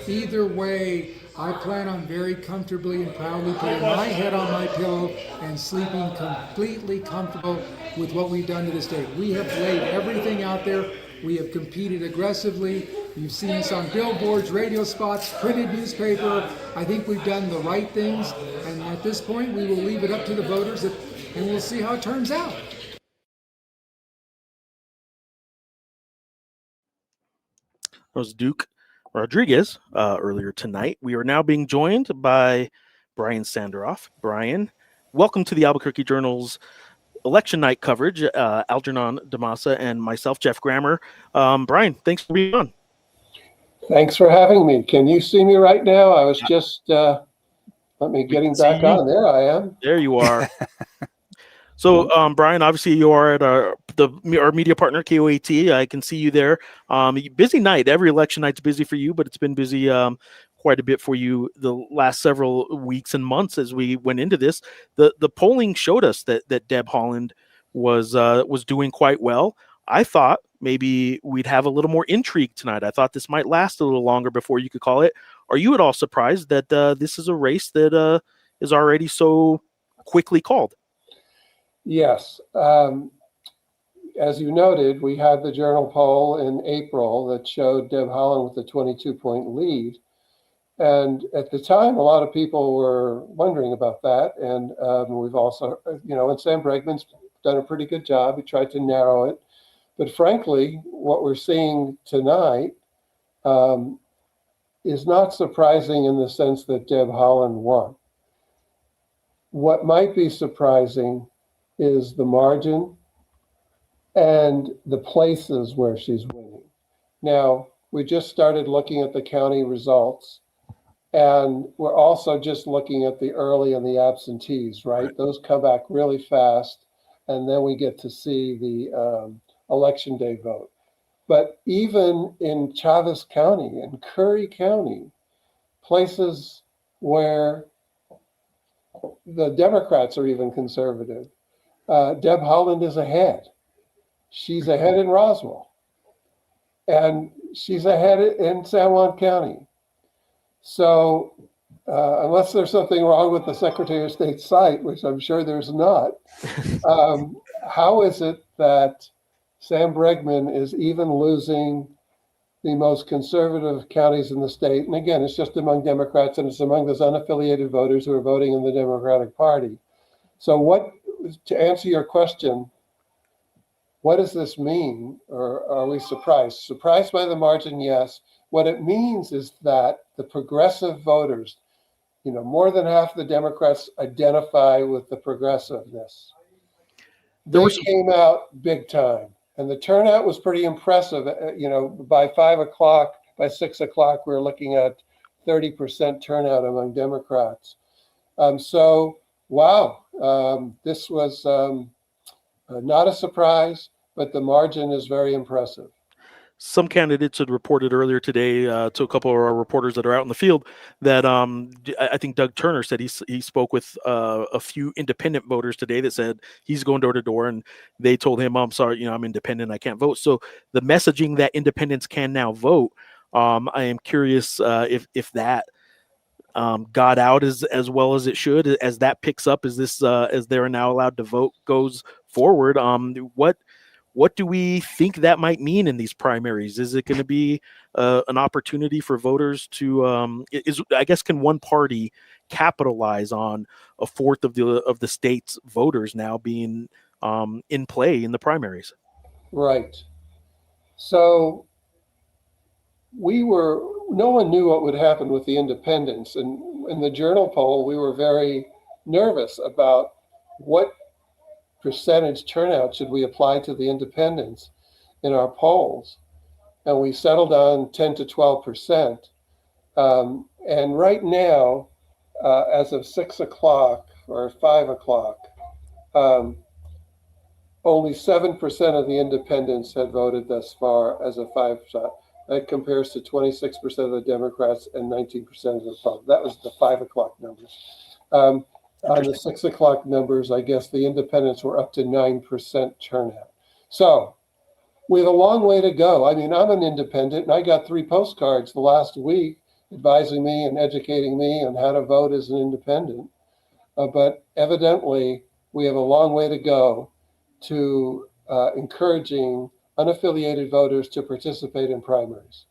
Either way, I plan on very comfortably and proudly putting my head on my pillow and sleeping completely comfortable with what we've done to this day. We have laid everything out there. We have competed aggressively. You've seen us on billboards, radio spots, printed newspaper. I think we've done the right things. And at this point, we will leave it up to the voters, and we'll see how it turns out. That was Duke Rodriguez earlier tonight. We are now being joined by Brian Sanderoff. Brian, welcome to the Albuquerque Journal's election night coverage. Algernon Damasa and myself, Jeff Grammer. Brian, thanks for being on. Thanks for having me. Can you see me right now? I was just, let me getting back on. There I am. There you are. So, Brian, obviously you are at our media partner, KOAT. I can see you there. Busy night. Every election night's busy for you, but it's been busy quite a bit for you the last several weeks and months as we went into this. The polling showed us that Deb Haaland was doing quite well. I thought maybe we'd have a little more intrigue tonight. I thought this might last a little longer before you could call it. Are you at all surprised that this is a race that is already so quickly called? Yes. As you noted, we had the Journal poll in April that showed Deb Haaland with a 22-point lead. And at the time, a lot of people were wondering about that. And we've also, and Sam Bregman's done a pretty good job. He tried to narrow it. But frankly, what we're seeing tonight is not surprising in the sense that Deb Haaland won. What might be surprising is the margin and the places where she's winning. Now, we just started looking at the county results, and we're also just looking at the early and the absentees, right? Those come back really fast, and then we get to see the election day vote. But even in Chavez County and Curry County, places where the Democrats are even conservative, Deb Haaland is ahead. She's ahead in Roswell, and she's ahead in San Juan County. So unless there's something wrong with the Secretary of State's site, which I'm sure there's not, how is it that Sam Bregman is even losing the most conservative counties in the state? And again, it's just among Democrats, and it's among those unaffiliated voters who are voting in the Democratic Party. So to answer your question, what does this mean? Or are we surprised? Surprised by the margin, yes. What it means is that the progressive voters, more than half the Democrats identify with the progressiveness. They came out big time, and the turnout was pretty impressive. By 5 o'clock, by 6 o'clock, we were looking at 30% turnout among Democrats. This was not a surprise, but the margin is very impressive. Some candidates had reported earlier today to a couple of our reporters that are out in the field that I think Doug Turner said he spoke with a few independent voters today that said he's going door to door, and they told him, "I'm sorry, I'm independent, I can't vote." So the messaging that independents can now vote, I am curious if that got out as well as it should. As that picks up, as they're now allowed to vote goes forward, what do we think that might mean in these primaries? Is it going to be an opportunity for voters to can one party capitalize on a fourth of the state's voters now being in play in the primaries? Right. So no one knew what would happen with the independents. And in the Journal poll, we were very nervous about what percentage turnout should we apply to the independents in our polls. And we settled on 10 to 12%. And right now, as of 6 o'clock or 5 o'clock, only 7% of the independents had voted thus far as a 5%. That compares to 26% of the Democrats and 19% of the Republicans. That was the 5 o'clock numbers. On the 6 o'clock numbers, I guess the independents were up to 9% turnout. So we have a long way to go. I mean, I'm an independent, and I got 3 postcards the last week advising me and educating me on how to vote as an independent. But evidently, we have a long way to go to encouraging unaffiliated voters to participate in primaries.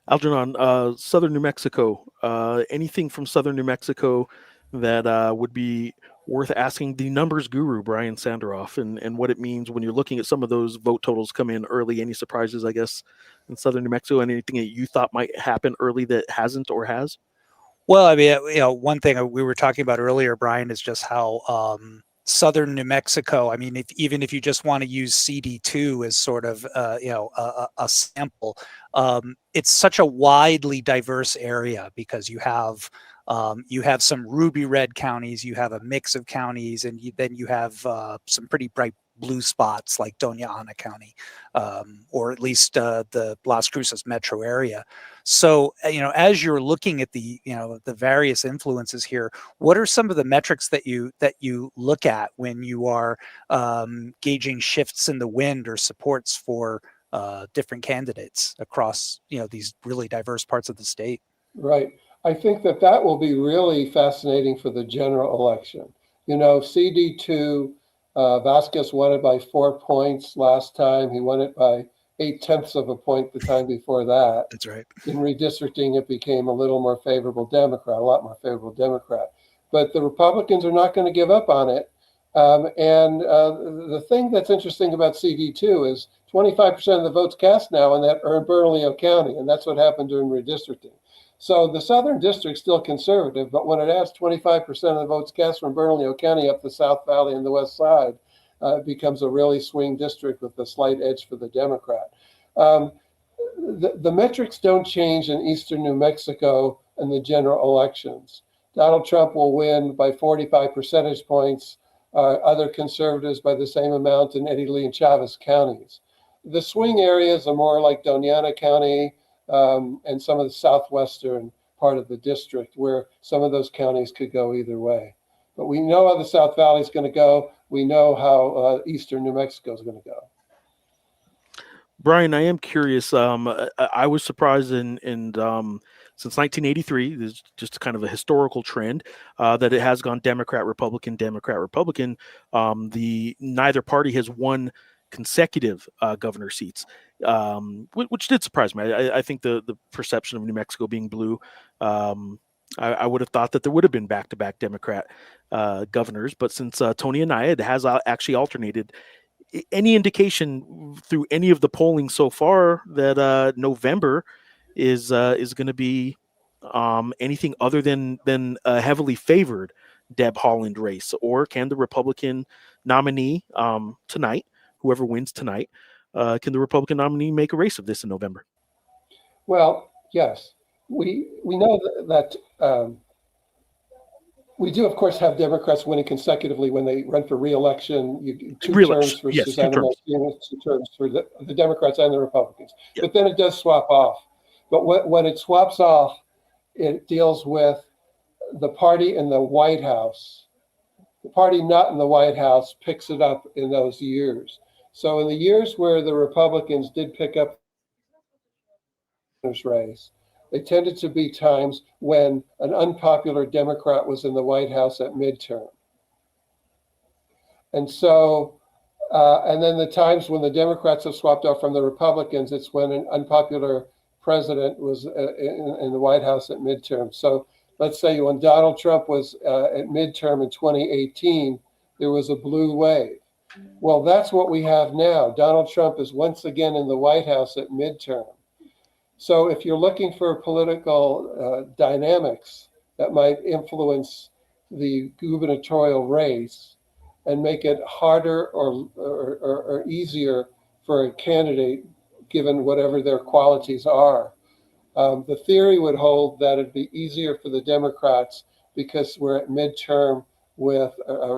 Algernon, Southern New Mexico, anything from Southern New Mexico that would be worth asking the numbers guru, Brian Sanderoff, and what it means when you're looking at some of those vote totals come in early? Any surprises, I guess, in Southern New Mexico, and anything that you thought might happen early that hasn't or has? Well, I mean, one thing we were talking about earlier, Brian, is just how Southern New Mexico, I mean, even if you just want to use CD2 as sort of, a sample, it's such a widely diverse area because you have some ruby red counties, you have a mix of counties, and then you have some pretty bright blue spots like Doña Ana County, or at least the Las Cruces metro area. So, as you're looking at the various influences here, what are some of the metrics that you look at when you are gauging shifts in the wind or supports for different candidates across these really diverse parts of the state? Right. I think that will be really fascinating for the general election. CD2, Vasquez won it by 4 points last time. He won it by 8/10 of a point the time before that. That's right. In redistricting, it became a little more favorable Democrat, a lot more favorable Democrat. But the Republicans are not going to give up on it. The thing that's interesting about CD2 is 25% of the votes cast now in that are in Bernalillo County, and that's what happened during redistricting. So the Southern District's still conservative, but when it adds 25% of the votes cast from Bernalillo County up the South Valley and the West Side, it becomes a really swing district with a slight edge for the Democrat. The metrics don't change in eastern New Mexico in the general elections. Donald Trump will win by 45 percentage points, other conservatives by the same amount in Eddie Lee and Chavez counties. The swing areas are more like Doñana County and some of the southwestern part of the district, where some of those counties could go either way. But we know how the South Valley is going to go. We know how eastern New Mexico is going to go. Brian, I am curious. I was surprised since 1983, there's just kind of a historical trend that it has gone Democrat, Republican, Democrat, Republican. Neither party has won consecutive governor seats, which did surprise me. I think the perception of New Mexico being blue, I would have thought that there would have been back-to-back Democrat governors, but since Tony Anaya has actually alternated, any indication through any of the polling so far that November is going to be anything other than a heavily favored Deb Haaland race, or can the Republican nominee tonight, whoever wins tonight, can the Republican nominee make a race of this in November? Well, yes, we know that we do, of course, have Democrats winning consecutively when they run for re-election. Two terms for Susanna Martinez, 2 terms for the Democrats and the Republicans. Yep. But then it does swap off. But when it swaps off, it deals with the party in the White House. The party not in the White House picks it up in those years. So in the years where the Republicans did pick up this race, they tended to be times when an unpopular Democrat was in the White House at midterm. And so, and then the times when the Democrats have swapped off from the Republicans, it's when an unpopular president was in the White House at midterm. So let's say when Donald Trump was at midterm in 2018, there was a blue wave. Well, that's what we have now. Donald Trump is once again in the White House at midterm. So if you're looking for political dynamics that might influence the gubernatorial race and make it harder or easier for a candidate, given whatever their qualities are, the theory would hold that it'd be easier for the Democrats because we're at midterm with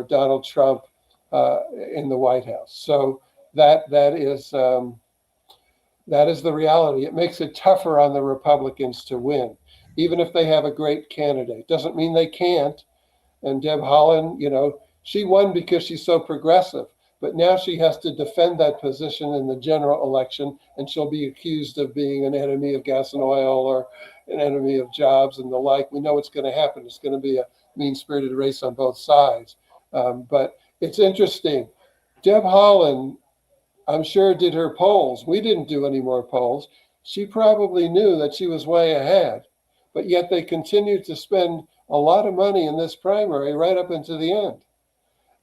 Donald Trump in the White House. So that is the reality. It makes it tougher on the Republicans to win, even if they have a great candidate. Doesn't mean they can't. And Deb Haaland, she won because she's so progressive, but now she has to defend that position in the general election, and she'll be accused of being an enemy of gas and oil or an enemy of jobs and the like. We know what's going to happen. It's going to be a mean-spirited race on both sides. But it's interesting. Deb Haaland, I'm sure, did her polls. We didn't do any more polls. She probably knew that she was way ahead, but yet they continued to spend a lot of money in this primary right up into the end.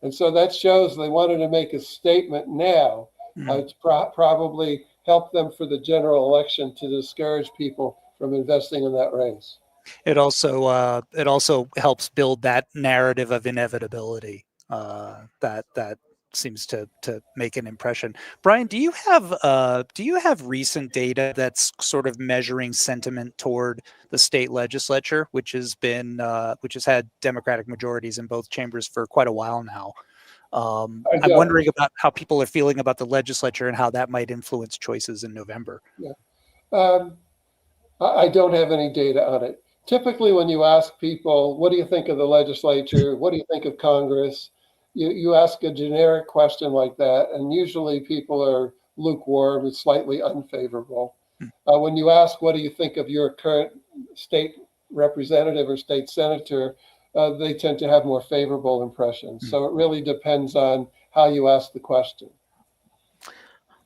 And so that shows they wanted to make a statement now to probably help them for the general election to discourage people from investing in that race. It also helps build that narrative of inevitability that seems to make an impression. Brian, do you have recent data that's sort of measuring sentiment toward the state legislature, which has had Democratic majorities in both chambers for quite a while now? I'm wondering about how people are feeling about the legislature and how that might influence choices in November. Yeah, I don't have any data on it. Typically, when you ask people, what do you think of the legislature? What do you think of Congress? You ask a generic question like that, and usually people are lukewarm and slightly unfavorable. When you ask, what do you think of your current state representative or state senator, they tend to have more favorable impressions. So it really depends on how you ask the question.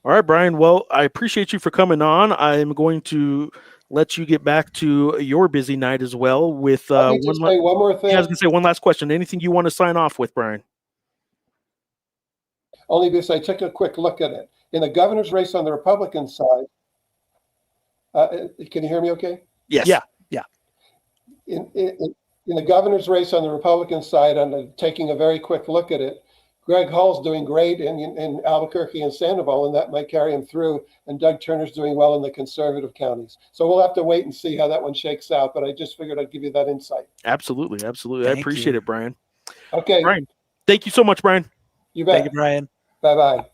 All right, Brian. Well, I appreciate you for coming on. I'm going to let you get back to your busy night as well with Let me just say one more thing. Yeah, I was going to say one last question. Anything you want to sign off with, Brian? Only because I took a quick look at it. In the governor's race on the Republican side, can you hear me okay? Yes. Yeah. In the governor's race on the Republican side, I'm taking a very quick look at it. Greg Hall's doing great in Albuquerque and Sandoval, and that might carry him through. And Doug Turner's doing well in the conservative counties. So we'll have to wait and see how that one shakes out. But I just figured I'd give you that insight. Absolutely. Absolutely. I appreciate it, Brian. Okay. Brian, thank you so much, Brian. You bet. Thank you, Brian. Bye-bye.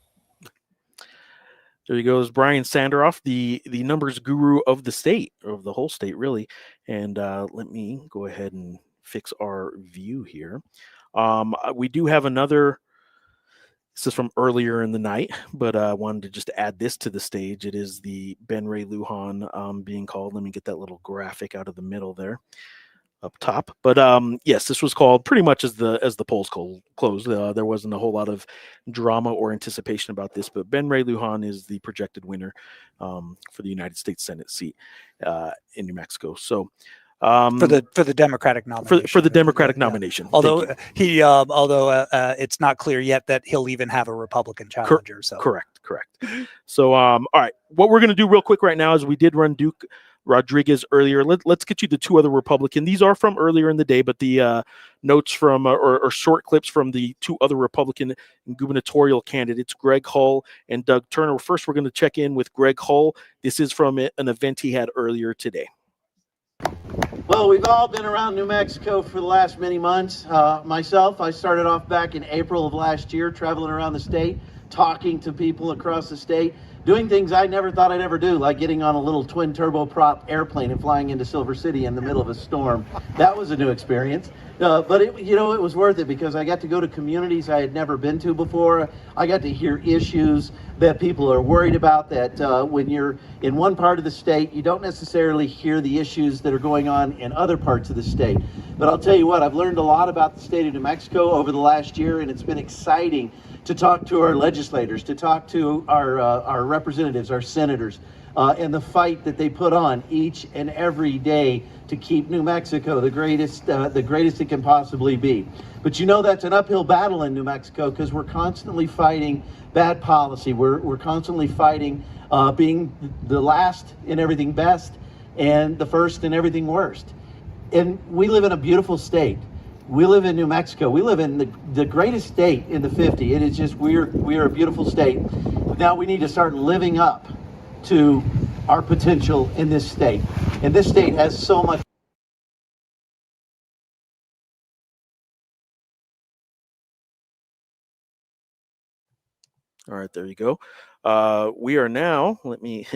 There he goes, Brian Sanderoff, the numbers guru of the state, of the whole state, really. And let me go ahead and fix our view here. We do have another. This is from earlier in the night, but I wanted to just add this to the stage. It is the Ben Ray Lujan being called. Let me get that little graphic out of the middle there, up top. But yes, this was called pretty much as the polls closed. There wasn't a whole lot of drama or anticipation about this, but Ben Ray Lujan is the projected winner for the United States Senate seat in New Mexico. So. For the Democratic nomination. For the Democratic nomination. Although it's not clear yet that he'll even have a Republican challenger. So correct. So all right, what we're going to do real quick right now is we did run Duke Rodriguez earlier. Let's get you the two other Republican. These are from earlier in the day, but the notes from or short clips from the two other Republican gubernatorial candidates, Greg Hull and Doug Turner. First, we're going to check in with Greg Hull. This is from an event he had earlier today. Well, we've all been around New Mexico for the last many months. Myself, I started off back in April of last year, traveling around the state, talking to people across the state, doing things I never thought I'd ever do, like getting on a little twin turboprop airplane and flying into Silver City in the middle of a storm. That was a new experience. But it was worth it because I got to go to communities I had never been to before. I got to hear issues that people are worried about, that when you're in one part of the state, you don't necessarily hear the issues that are going on in other parts of the state. But I'll tell you what, I've learned a lot about the state of New Mexico over the last year, and it's been exciting to talk to our legislators, to talk to our representatives, our senators, and the fight that they put on each and every day to keep New Mexico the greatest it can possibly be. But you know that's an uphill battle in New Mexico because we're constantly fighting bad policy. We're constantly fighting being the last in everything best and the first in everything worst. And we live in a beautiful state. We live in New Mexico. We live in the greatest state in the 50. It is just, we are a beautiful state. Now we need to start living up to our potential in this state. And this state has so much. All right, there you go. We are now, let me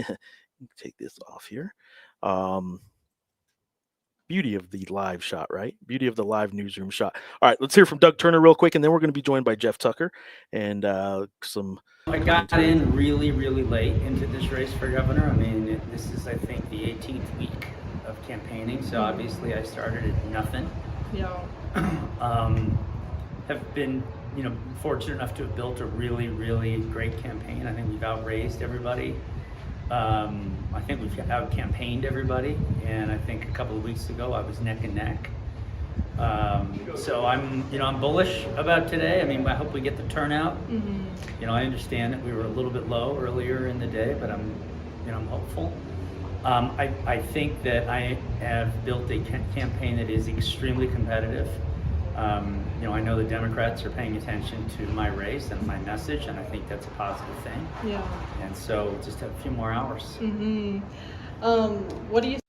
take this off here. Beauty of the live shot, right? Beauty of the live newsroom shot. All right, let's hear from Doug Turner real quick, and then we're going to be joined by Jeff Tucker and some. I got in really, really late into this race for governor. I mean, this is, I think, the 18th week of campaigning, so obviously I started at nothing. Yeah. Have been, fortunate enough to have built a really, really great campaign. I think we've outraised everybody. I think we've out-campaigned everybody, and I think a couple of weeks ago I was neck and neck. So I'm bullish about today. I mean, I hope we get the turnout. Mm-hmm. I understand that we were a little bit low earlier in the day, but I'm hopeful. I think that I have built a campaign that is extremely competitive. I know the Democrats are paying attention to my race and my message, and I think that's a positive thing. Yeah. And so just a few more hours. Mm-hmm. What do you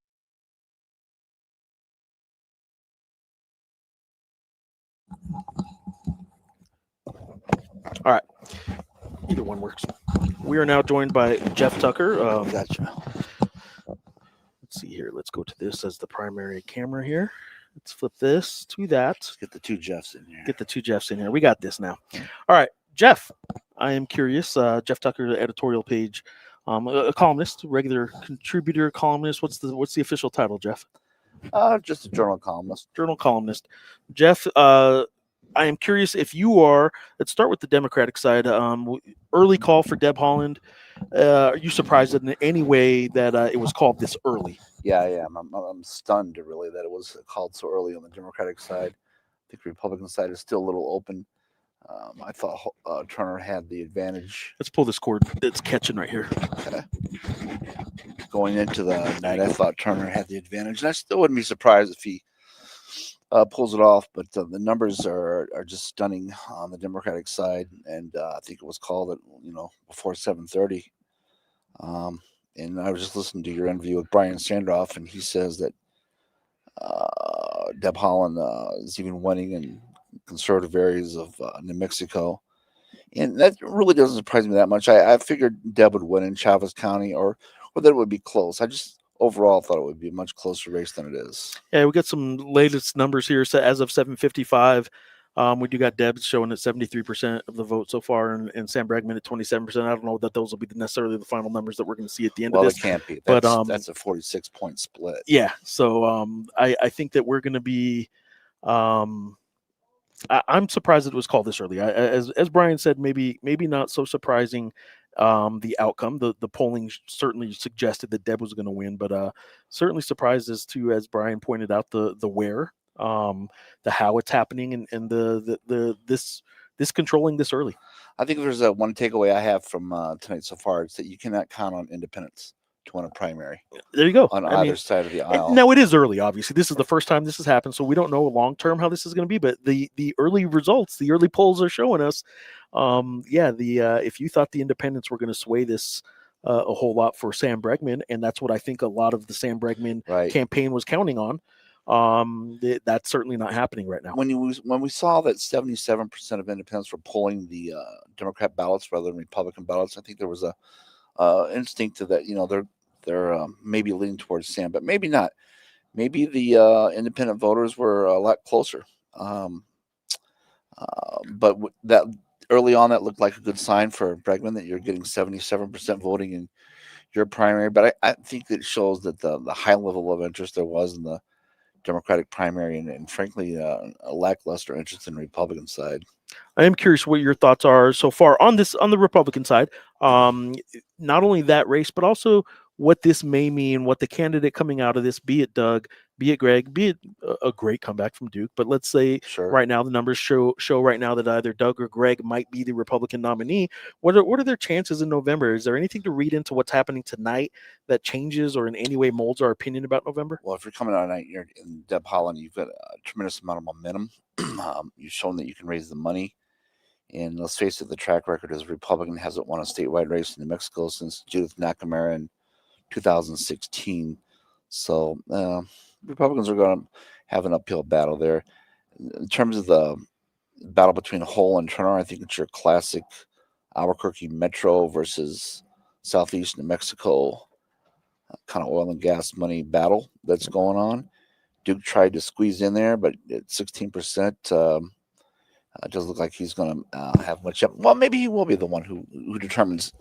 All right. Either one works. We are now joined by Jeff Tucker. Gotcha. Let's see here. Let's go to this as the primary camera here. Let's flip this to that. Let's get the two Jeffs in here. Get the two Jeffs in here. We got this now. All right, Jeff. I am curious. Jeff Tucker, the editorial page, a columnist, regular contributor, columnist. What's the official title, Jeff? Just a journal columnist. Journal columnist. Jeff, I am curious if you are. Let's start with the Democratic side. Early call for Deb Haaland. Are you surprised in any way that it was called this early? Yeah, I am. I'm stunned, really, that it was called so early on the Democratic side. I think the Republican side is still a little open. I thought Turner had the advantage. Let's pull this cord that's catching right here. Okay. Going into the night, I thought Turner had the advantage, and I still wouldn't be surprised if he pulls it off. But the numbers are just stunning on the Democratic side, and I think it was called at before 7:30. And I was just listening to your interview with Brian Sandroff, and he says that Deb Haaland is even winning in conservative areas of New Mexico. And that really doesn't surprise me that much. I figured Deb would win in Chavez County or that it would be close. I just overall thought it would be a much closer race than it is. Yeah, we got some latest numbers here. So as of 7:55, we do got Deb showing at 73% of the vote so far, and Sam Bregman at 27%. I don't know that those will be necessarily the final numbers that we're going to see at the end of this. Well, it can't be. That's a 46-point split. Yeah, so I think that we're going to be. I'm surprised that it was called this early. As Brian said, maybe not so surprising. The outcome, the polling certainly suggested that Deb was going to win, but certainly surprised as Brian pointed out, the where, the how it's happening, and the this controlling this early. I think there's one takeaway I have from tonight so far. It's that you cannot count on independents to win a primary. There you go. On either side of the aisle. Now it is early, obviously. This is the first time this has happened, so we don't know long term how this is going to be. But the early results, the early polls are showing us, if you thought the independents were going to sway this a whole lot for Sam Bregman, and that's what I think a lot of the Sam Bregman campaign was counting on. That's certainly not happening right now. When we saw that 77% of independents were polling the Democrat ballots rather than Republican ballots, I think there was a instinct to that. They're maybe leaning towards Sam, but maybe not. Maybe the independent voters were a lot closer. But that early on, that looked like a good sign for Bregman that you're getting 77% voting in your primary. But I think it shows that the high level of interest there was in the Democratic primary, and frankly, a lackluster interest in the Republican side. I am curious what your thoughts are so far on the Republican side. Not only that race, but also what this may mean, what the candidate coming out of this, be it Doug, be it Greg, be it a great comeback from Duke. But let's say right now the numbers show right now that either Doug or Greg might be the Republican nominee. What are their chances in November? Is there anything to read into what's happening tonight that changes or in any way molds our opinion about November? Well, if you're coming out tonight, you're in Deb Haaland, you've got a tremendous amount of momentum. You've shown that you can raise the money. And let's face it, the track record is Republican hasn't won a statewide race in New Mexico since Judith McNamara in 2016. So Republicans are going to have an uphill battle there. In terms of the battle between Hull and Turner, I think it's your classic Albuquerque Metro versus Southeast New Mexico kind of oil and gas money battle that's going on. Duke tried to squeeze in there, but at 16%, it doesn't look like he's going to have much. Well, maybe he will be the one who determines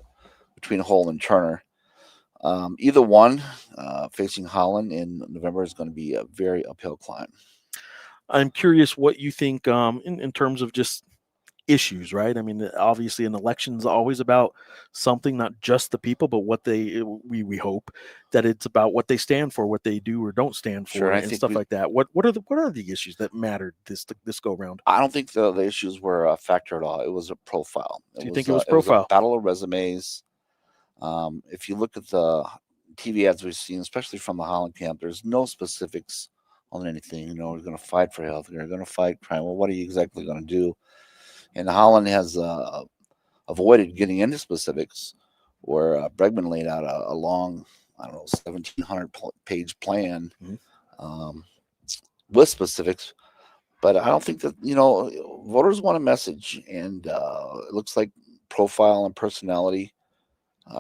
between Hull and Turner. Either one facing Haaland in November is going to be a very uphill climb. I'm curious what you think in terms of just issues, right? I mean, obviously an election is always about something, not just the people, but what we hope that it's about what they stand for, what they do or don't stand for, and stuff like that. What are the issues that mattered this go round? I don't think the issues were a factor at all. It was a profile. Do you think it was profile? It was a battle of resumes. If you look at the TV ads we've seen, especially from the Haaland camp, there's no specifics on anything. We're going to fight for health. We're going to fight crime. Well, what are you exactly going to do? And Haaland has avoided getting into specifics, where Bregman laid out a long, 1,700-page plan with specifics. But I don't think that, voters want a message. And it looks like profile and personality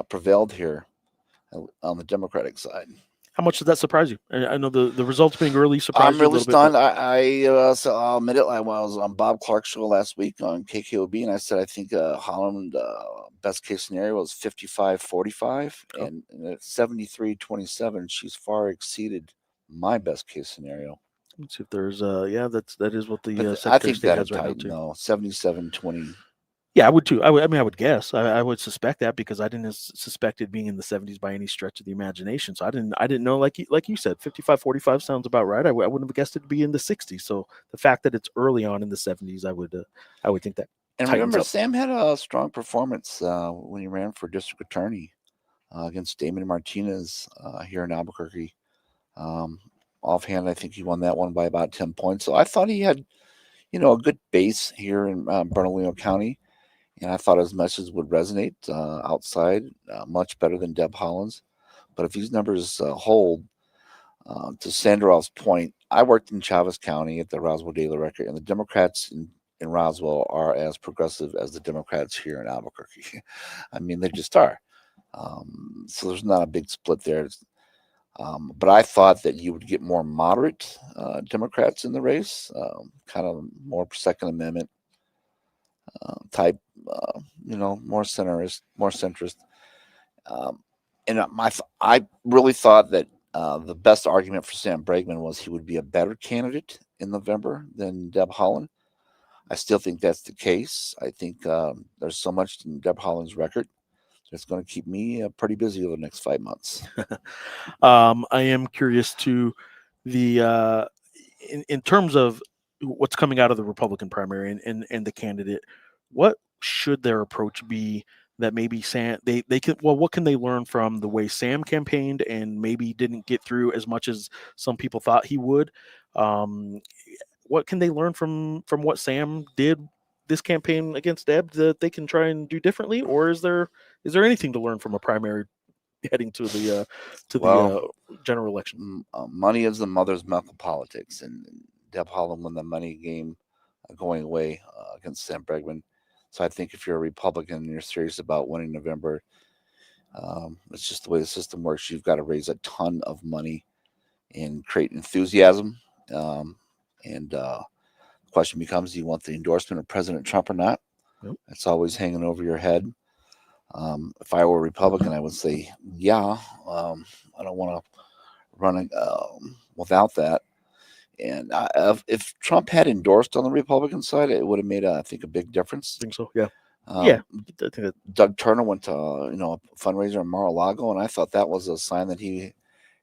prevailed here on the Democratic side. How much did that surprise you? I know the results being early surprised I'm really you a little stunned. So I'll admit it. I was on Bob Clark's show last week on KKOB, and I said I think Haaland best case scenario was 55-45, and at 73-27, she's far exceeded my best case scenario. Let's see if there's that is what the But I Secretary of think State that'll has right now tighten too. though. 77-20. Yeah, I would too. I mean, I would guess. I would suspect that because I didn't suspect it being in the 70s by any stretch of the imagination. So I didn't know, like you said, 55-45 sounds about right. I wouldn't have guessed it to be in the 60s. So the fact that it's early on in the 70s, I would think that And tightens remember, up. Sam had a strong performance when he ran for district attorney against Damon Martinez here in Albuquerque. Offhand, I think he won that one by about 10 points. So I thought he had, a good base here in Bernalillo County. And I thought his message would resonate outside much better than Deb Haaland's. But if these numbers hold, to Sandoval's point, I worked in Chavez County at the Roswell Daily Record, and the Democrats in Roswell are as progressive as the Democrats here in Albuquerque. I mean, they just are. So there's not a big split there. But I thought that you would get more moderate Democrats in the race, kind of more Second Amendment type, more centrist. And I really thought that the best argument for Sam Bregman was he would be a better candidate in November than Deb Haaland. I still think that's the case. I think there's so much in Deb Haaland's record that's going to keep me pretty busy over the next 5 months. I am curious to the in terms of what's coming out of the Republican primary and the candidate. What should their approach be that maybe Sam they can what can they learn from the way Sam campaigned and maybe didn't get through as much as some people thought he would? What can they learn from what Sam did this campaign against Deb that they can try and do differently, or is there anything to learn from a primary heading to the general election? Money is the mother's milk of politics, and Deb Haaland won the money game going away against Sam Bregman. So I think if you're a Republican and you're serious about winning November, it's just the way the system works. You've got to raise a ton of money and create enthusiasm. And the question becomes, do you want the endorsement of President Trump or not? Yep. It's always hanging over your head. If I were a Republican, I would say, yeah, I don't want to run without that. And if Trump had endorsed on the Republican side, it would have made, I think, a big difference. I think so, yeah. I think that Doug Turner went to a fundraiser in Mar-a-Lago, and I thought that was a sign that he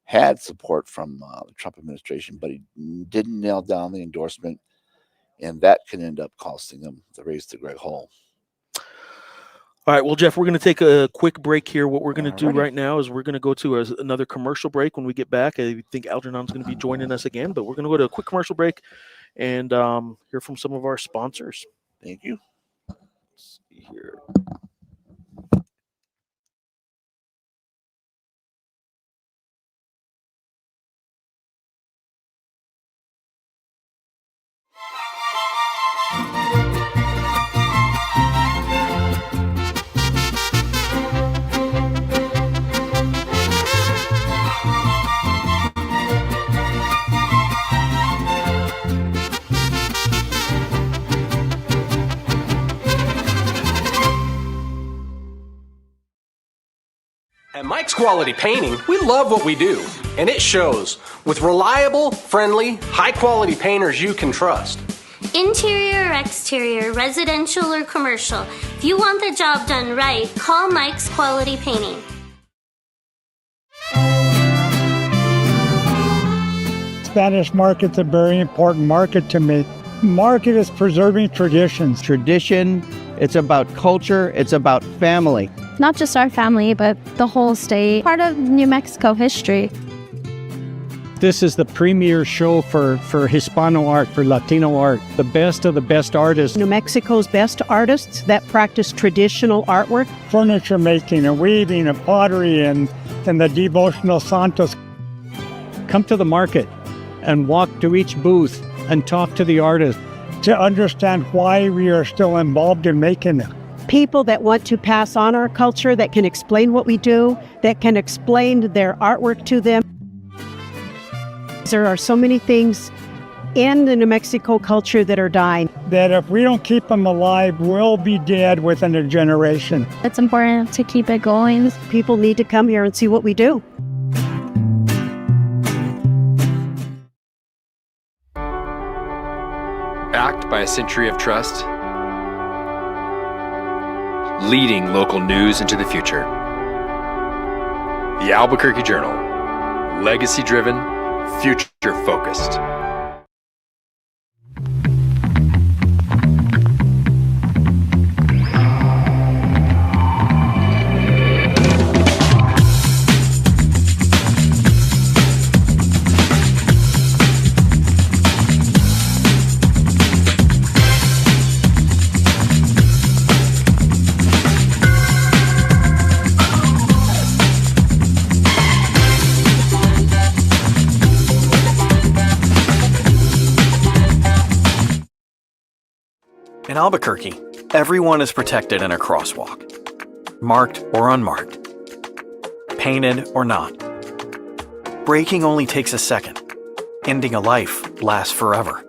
had support from the Trump administration, but he didn't nail down the endorsement, and that can end up costing him the race to Greg Hall. All right, well, Jeff, we're going to take a quick break here. What we're going to do right now is we're going to go to another commercial break. When we get back, I think Algernon's going to be joining us again, but we're going to go to a quick commercial break and hear from some of our sponsors. Thank you. Let's see here. At Mike's Quality Painting, we love what we do, and it shows. With reliable, friendly, high-quality painters you can trust. Interior or exterior, residential or commercial, if you want the job done right, call Mike's Quality Painting. Spanish market's a very important market to me. Market is preserving traditions. Tradition, it's about culture, it's about family. Not just our family, but the whole state. Part of New Mexico history. This is the premier show for Hispano art, for Latino art. The best of the best artists. New Mexico's best artists that practice traditional artwork. Furniture making and weaving and pottery and the devotional santos. Come to the market and walk to each booth and talk to the artist to understand why we are still involved in making it. People that want to pass on our culture, that can explain what we do, that can explain their artwork to them. There are so many things in the New Mexico culture that are dying. That if we don't keep them alive, we'll be dead within a generation. It's important to keep it going. People need to come here and see what we do. backed by a century of trust, leading local news into the future. The Albuquerque Journal, legacy-driven, future-focused. In Albuquerque, everyone is protected in a crosswalk, marked or unmarked, painted or not. Braking only takes a second. Ending a life lasts forever.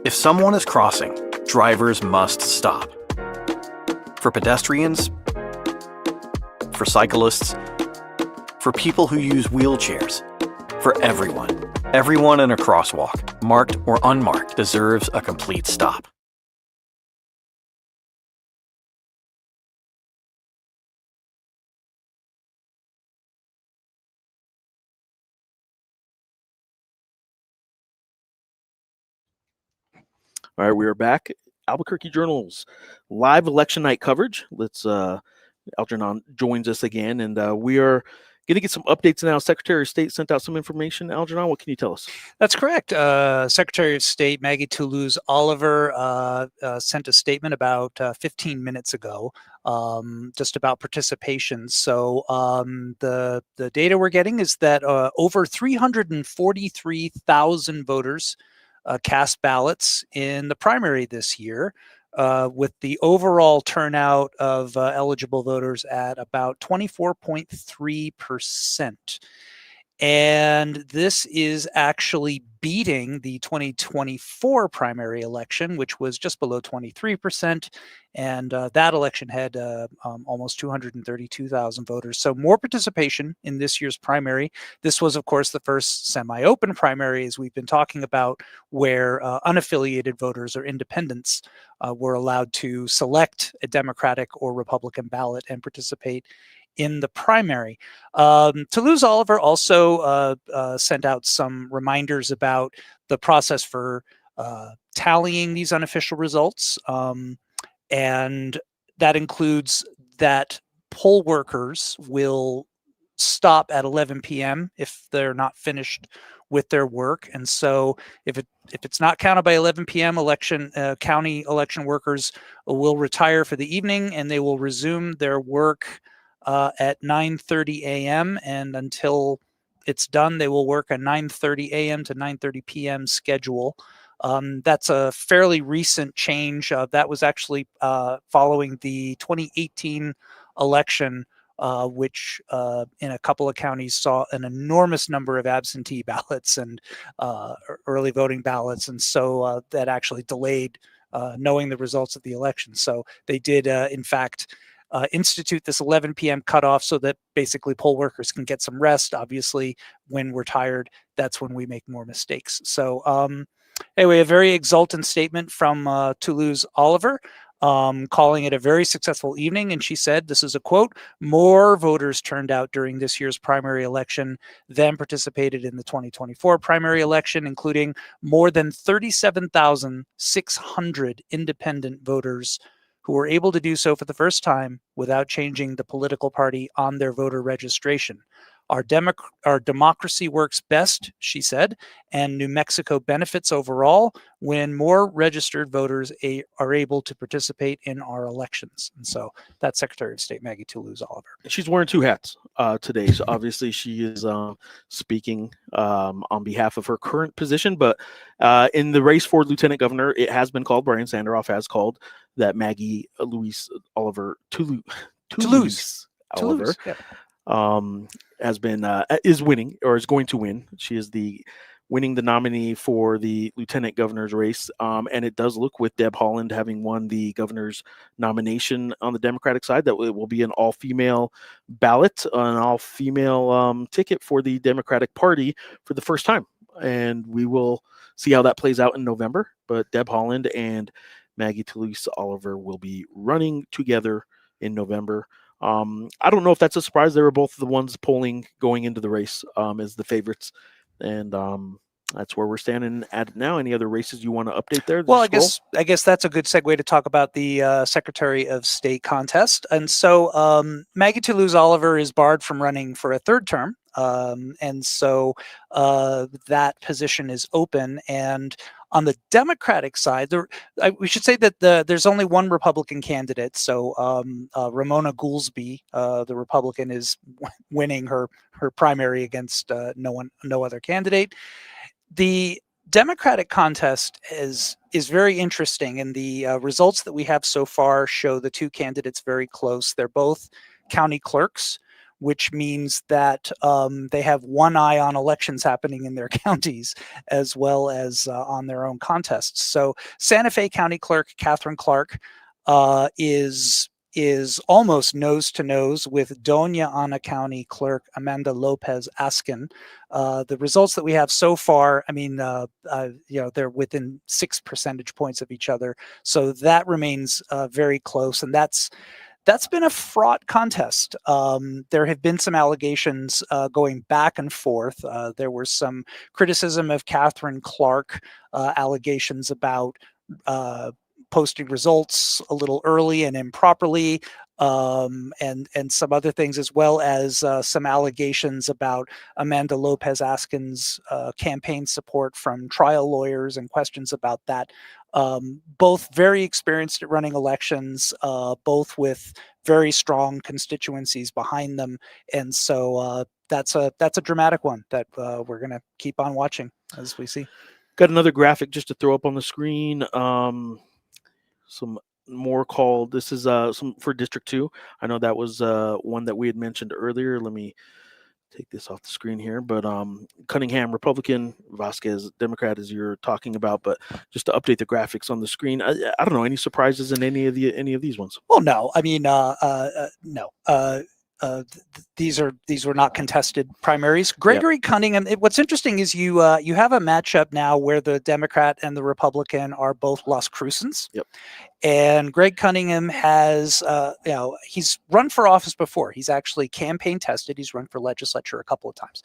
If someone is crossing, drivers must stop. For pedestrians, for cyclists, for people who use wheelchairs, for everyone. Everyone in a crosswalk, marked or unmarked, deserves a complete stop. All right, we are back. Albuquerque Journal's live election night coverage. Algernon joins us again, and we are going to get some updates now. Secretary of State sent out some information. Algernon, what can you tell us? That's correct. Secretary of State Maggie Toulouse-Oliver sent a statement about 15 minutes ago, just about participation. So the data we're getting is that over 343,000 voters cast ballots in the primary this year, with the overall turnout of eligible voters at about 24.3%. And this is actually beating the 2024 primary election, which was just below 23%. And that election had almost 232,000 voters. So more participation in this year's primary. This was, of course, the first semi-open primary, as we've been talking about, where unaffiliated voters or independents were allowed to select a Democratic or Republican ballot and participate in the primary. Toulouse-Oliver also sent out some reminders about the process for tallying these unofficial results. And that includes that poll workers will stop at 11 p.m. if they're not finished with their work. And so if it's not counted by 11 p.m., county election workers will retire for the evening, and they will resume their work at 9:30 a.m. and until it's done, they will work a 9:30 a.m. to 9:30 p.m. schedule. That's a fairly recent change. That was actually following the 2018 election, which in a couple of counties saw an enormous number of absentee ballots and early voting ballots. And so that actually delayed knowing the results of the election. So they did, in fact, institute this 11 p.m. cutoff so that basically poll workers can get some rest. Obviously, when we're tired, that's when we make more mistakes. So anyway, a very exultant statement from Toulouse-Oliver, calling it a very successful evening. And she said, this is a quote, "More voters turned out during this year's primary election than participated in the 2024 primary election, including more than 37,600 independent voters who were able to do so for the first time without changing the political party on their voter registration. Our democracy works best," she said, "and New Mexico benefits overall when more registered voters are able to participate in our elections." And so that's Secretary of State Maggie Toulouse-Oliver. She's wearing two hats today. So obviously she is speaking on behalf of her current position, but in the race for lieutenant governor, it has been called, Brian Sanderoff has called, that Maggie Toulouse-Oliver Yeah. Has been is winning, or is going to win. She is winning the nominee for the lieutenant governor's race, and it does look, with Deb Haaland having won the governor's nomination on the Democratic side, that it will be an all-female ballot, an all-female ticket for the Democratic Party for the first time. and we will see how that plays out in November. But Deb Haaland and Maggie Toulouse Oliver will be running together in November. I don't know if that's a surprise. They were both the ones polling going into the race as the favorites, and that's where we're standing at now. Any other races you want to update there? Well, I guess that's a good segue to talk about the Secretary of State contest. And so Maggie Toulouse Oliver is barred from running for a third term. And so that position is open. And on the Democratic side, we should say that there's only one Republican candidate. So Ramona Goolsbee, the Republican, is winning her primary against no other candidate. The Democratic contest is very interesting, and the results that we have so far show the two candidates very close. They're both county clerks, which means that they have one eye on elections happening in their counties as well as on their own contests. So Santa Fe County Clerk Catherine Clark is almost nose to nose with Doña Ana County Clerk Amanda Lopez Askin. The results that we have so far, I mean, they're within 6 percentage points of each other. So that remains very close. And that's been a fraught contest. There have been some allegations going back and forth. There was some criticism of Catherine Clark, allegations about posting results a little early and improperly, and some other things, as well as some allegations about Amanda Lopez Askin's campaign support from trial lawyers and questions about that. Both very experienced at running elections, both with very strong constituencies behind them, and so that's a dramatic one that we're going to keep on watching as we see. Got another graphic just to throw up on the screen. Some more called. This is some for District 2. I know that was one that we had mentioned earlier. Let me take this off the screen here. But Cunningham, Republican, Vasquez, Democrat, as you're talking about. But just to update the graphics on the screen, I don't know, any surprises in any of these ones? Well, no. I mean, no. These were not contested primaries. Gregory Cunningham. What's interesting is you have a matchup now where the Democrat and the Republican are both Las Crucens. Yep. And Greg Cunningham has, he's run for office before. He's actually campaign tested. He's run for legislature a couple of times.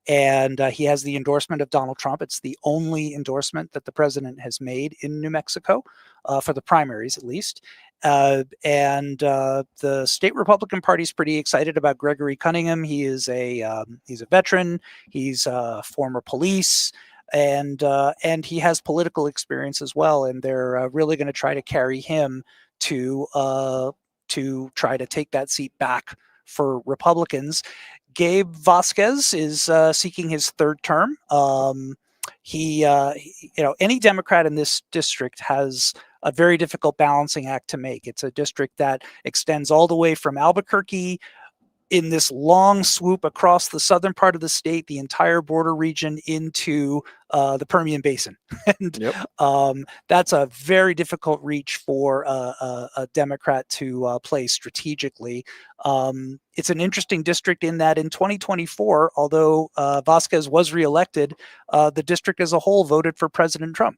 And he has the endorsement of Donald Trump. It's the only endorsement that the president has made in New Mexico, for the primaries at least. And the state Republican Party is pretty excited about Gregory Cunningham. He is he's a veteran. He's former police, and he has political experience as well. And they're really going to try to carry him to try to take that seat back for Republicans. Gabe Vasquez is seeking his third term. Any Democrat in this district has a very difficult balancing act to make. It's a district that extends all the way from Albuquerque in this long swoop across the southern part of the state, the entire border region into the Permian Basin. And that's a very difficult reach for a Democrat to play strategically. It's an interesting district in that in 2024, although Vasquez was reelected, the district as a whole voted for President Trump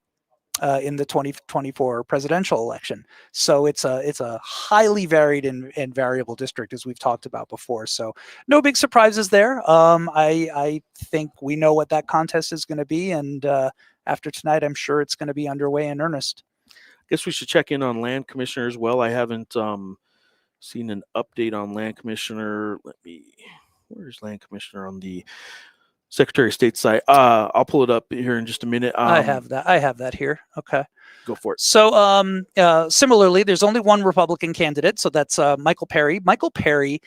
in the 2024 presidential election. So it's a highly varied and variable district, as we've talked about before. So no big surprises there. I think we know what that contest is going to be. And after tonight, I'm sure it's going to be underway in earnest. Guess we should check in on land commissioner as well. I haven't seen an update on land commissioner. Where's land commissioner on the Secretary of State site? I'll pull it up here in just a minute. I have that here. Okay. Go for it. So similarly, there's only one Republican candidate. So that's Michael Perry. Michael Perry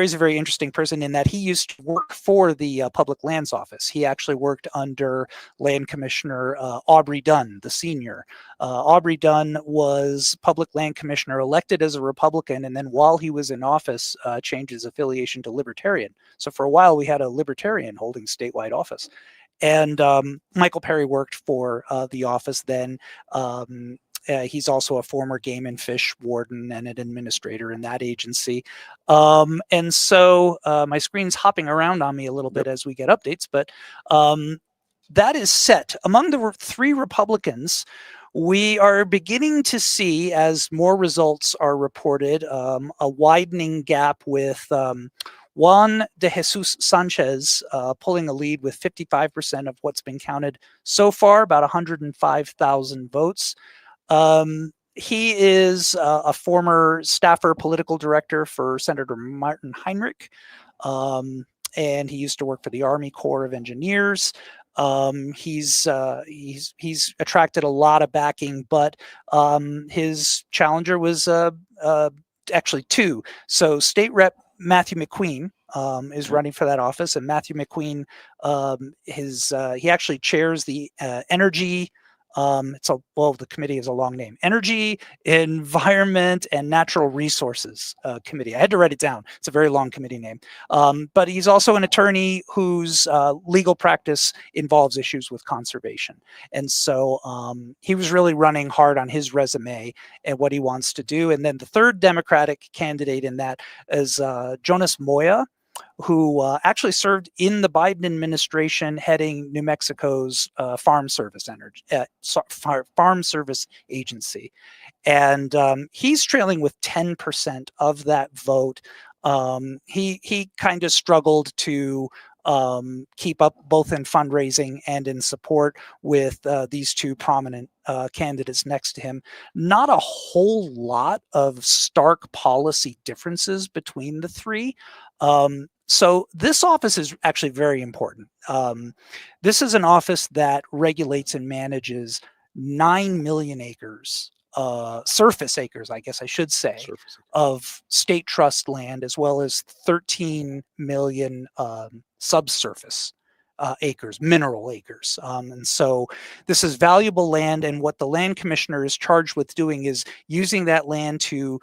is a very interesting person in that he used to work for the Public Lands Office. He actually worked under Land Commissioner Aubrey Dunn, the senior. Aubrey Dunn was Public Land Commissioner elected as a Republican, and then while he was in office, changed his affiliation to Libertarian. So for a while, we had a Libertarian holding statewide office. And Michael Perry worked for the office then. he's also a former game and fish warden and an administrator in that agency. And so my screen's hopping around on me a little bit as we get updates, but that is set. Among the three Republicans, we are beginning to see, as more results are reported, a widening gap with Juan de Jesus Sanchez pulling a lead with 55% of what's been counted so far, about 105,000 votes. He is a former staffer political director for Senator Martin Heinrich, and he used to work for the Army Corps of Engineers. He's attracted a lot of backing, but his challenger was actually two. So State Rep Matthew McQueen is running for that office, and Matthew McQueen, he actually chairs the Energy. The committee is a long name. Energy, Environment, and Natural Resources Committee. I had to write it down. It's a very long committee name. But he's also an attorney whose legal practice involves issues with conservation. And so he was really running hard on his resume and what he wants to do. And then the third Democratic candidate in that is Jonas Moya, who actually served in the Biden administration heading New Mexico's Farm Service Agency. And he's trailing with 10% of that vote. He kind of struggled to keep up both in fundraising and in support with these two prominent candidates next to him. Not a whole lot of stark policy differences between the three. So this office is actually very important. This is an office that regulates and manages 9 million acres, surface acres, I guess I should say, of state trust land, as well as 13 million subsurface acres, mineral acres. And so this is valuable land, and what the land commissioner is charged with doing is using that land to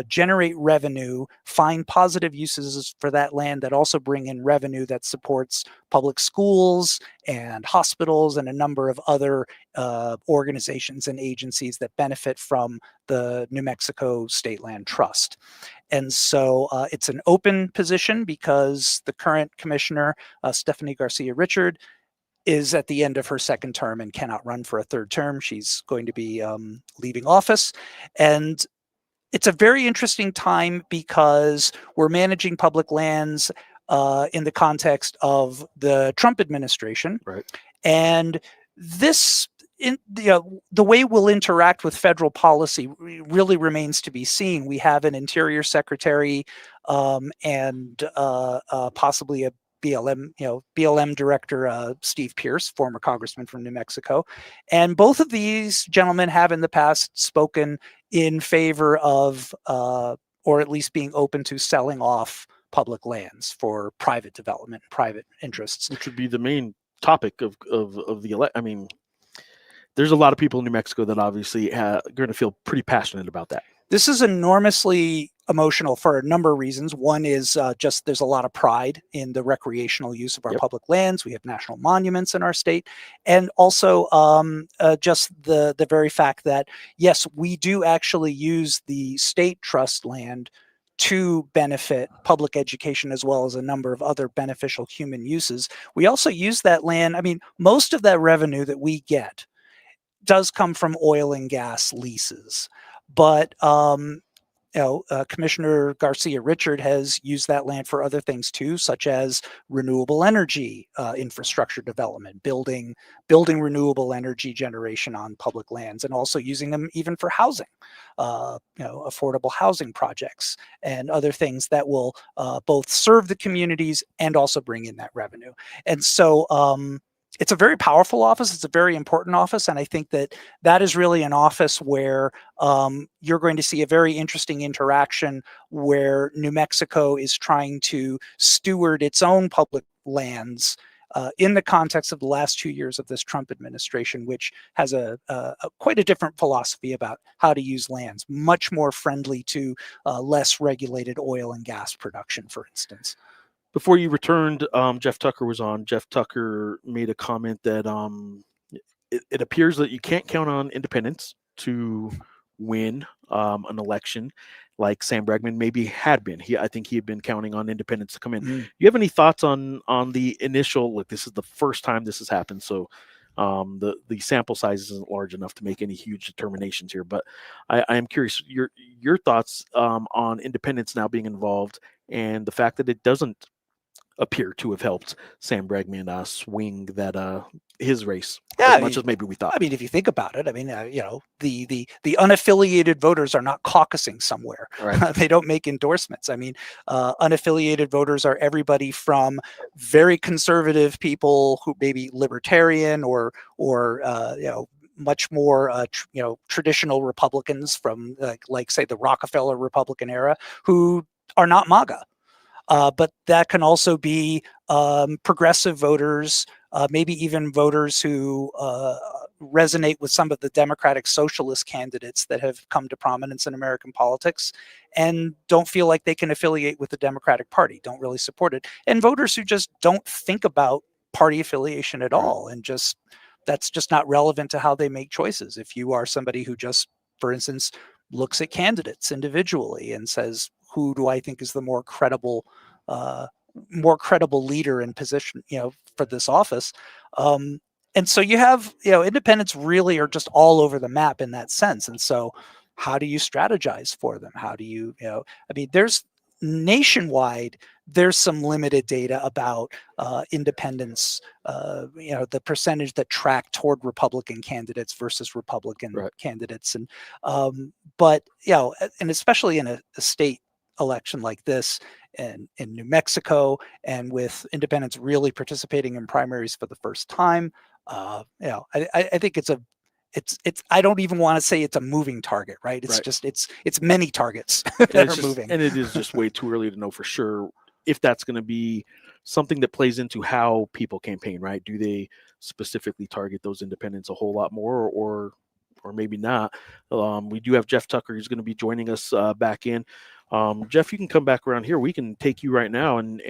generate revenue, find positive uses for that land that also bring in revenue that supports public schools and hospitals and a number of other organizations and agencies that benefit from the New Mexico State Land Trust. And so it's an open position because the current commissioner, Stephanie Garcia Richard, is at the end of her second term and cannot run for a third term. She's going to be leaving office. And it's a very interesting time because we're managing public lands in the context of the Trump administration. Right. And this, the way we'll interact with federal policy really remains to be seen. We have an Interior Secretary and possibly a BLM director, Steve Pierce, former congressman from New Mexico. And both of these gentlemen have in the past spoken in favor of, or at least being open to selling off public lands for private development, private interests. Which would be the main topic of the election. I mean, there's a lot of people in New Mexico that obviously are going to feel pretty passionate about that. This is enormously emotional for a number of reasons. One is just there's a lot of pride in the recreational use of our public lands. We have national monuments in our state. And also just the very fact that, yes, we do actually use the state trust land to benefit public education as well as a number of other beneficial human uses. We also use that land. I mean, most of that revenue that we get does come from oil and gas leases. But Commissioner Garcia Richard has used that land for other things too, such as renewable energy infrastructure development, building renewable energy generation on public lands, and also using them even for housing, affordable housing projects and other things that will both serve the communities and also bring in that revenue. And so it's a very powerful office. It's a very important office. And I think that is really an office where you're going to see a very interesting interaction where New Mexico is trying to steward its own public lands in the context of the last 2 years of this Trump administration, which has a quite a different philosophy about how to use lands, much more friendly to less regulated oil and gas production, for instance. Before you returned, Jeff Tucker was on. Jeff Tucker made a comment that it appears that you can't count on independents to win an election like Sam Bregman maybe had been. I think he had been counting on independents to come in. Do you have any thoughts on the initial? Look, this is the first time this has happened, so the sample size isn't large enough to make any huge determinations here. But I am curious your thoughts on independents now being involved and the fact that it doesn't appear to have helped Sam Bregman swing that his race as much as maybe we thought. I mean, if you think about it, I mean, the unaffiliated voters are not caucusing somewhere. Right. They don't make endorsements. I mean, unaffiliated voters are everybody from very conservative people who may be libertarian or much more traditional Republicans from like say the Rockefeller Republican era who are not MAGA. But that can also be progressive voters, maybe even voters who resonate with some of the Democratic Socialist candidates that have come to prominence in American politics and don't feel like they can affiliate with the Democratic Party, don't really support it. And voters who just don't think about party affiliation at all and that's just not relevant to how they make choices. If you are somebody who just, for instance, looks at candidates individually and says, who do I think is the more credible leader in position, for this office? And so you have, independents really are just all over the map in that sense. And so how do you strategize for them? How do you, I mean, there's nationwide, there's some limited data about independents, the percentage that track toward Republican candidates versus Republican candidates. And, but, and especially in a state election like this and in New Mexico, and with independents really participating in primaries for the first time, I think it's I don't even want to say it's a moving target, right? It's just it's many targets that are moving. And it is just way too early to know for sure if that's going to be something that plays into how people campaign, right? Do they specifically target those independents a whole lot more or maybe not? We do have Jeff Tucker who's going to be joining us back in. Jeff, you can come back around here. We can take you right now, and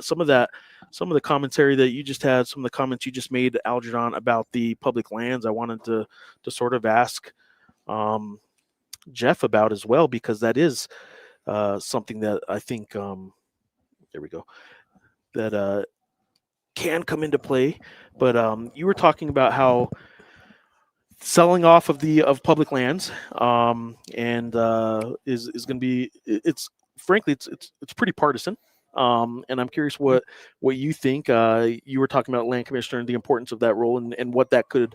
some of the commentary that you just had, some of the comments you just made, Algernon, about the public lands, I wanted to sort of ask Jeff about as well, because that is something that I think there we go, that can come into play. But you were talking about how selling off of public lands and is going to be, it's frankly it's pretty partisan, and I'm curious what you think. You were talking about land commissioner and the importance of that role and what that could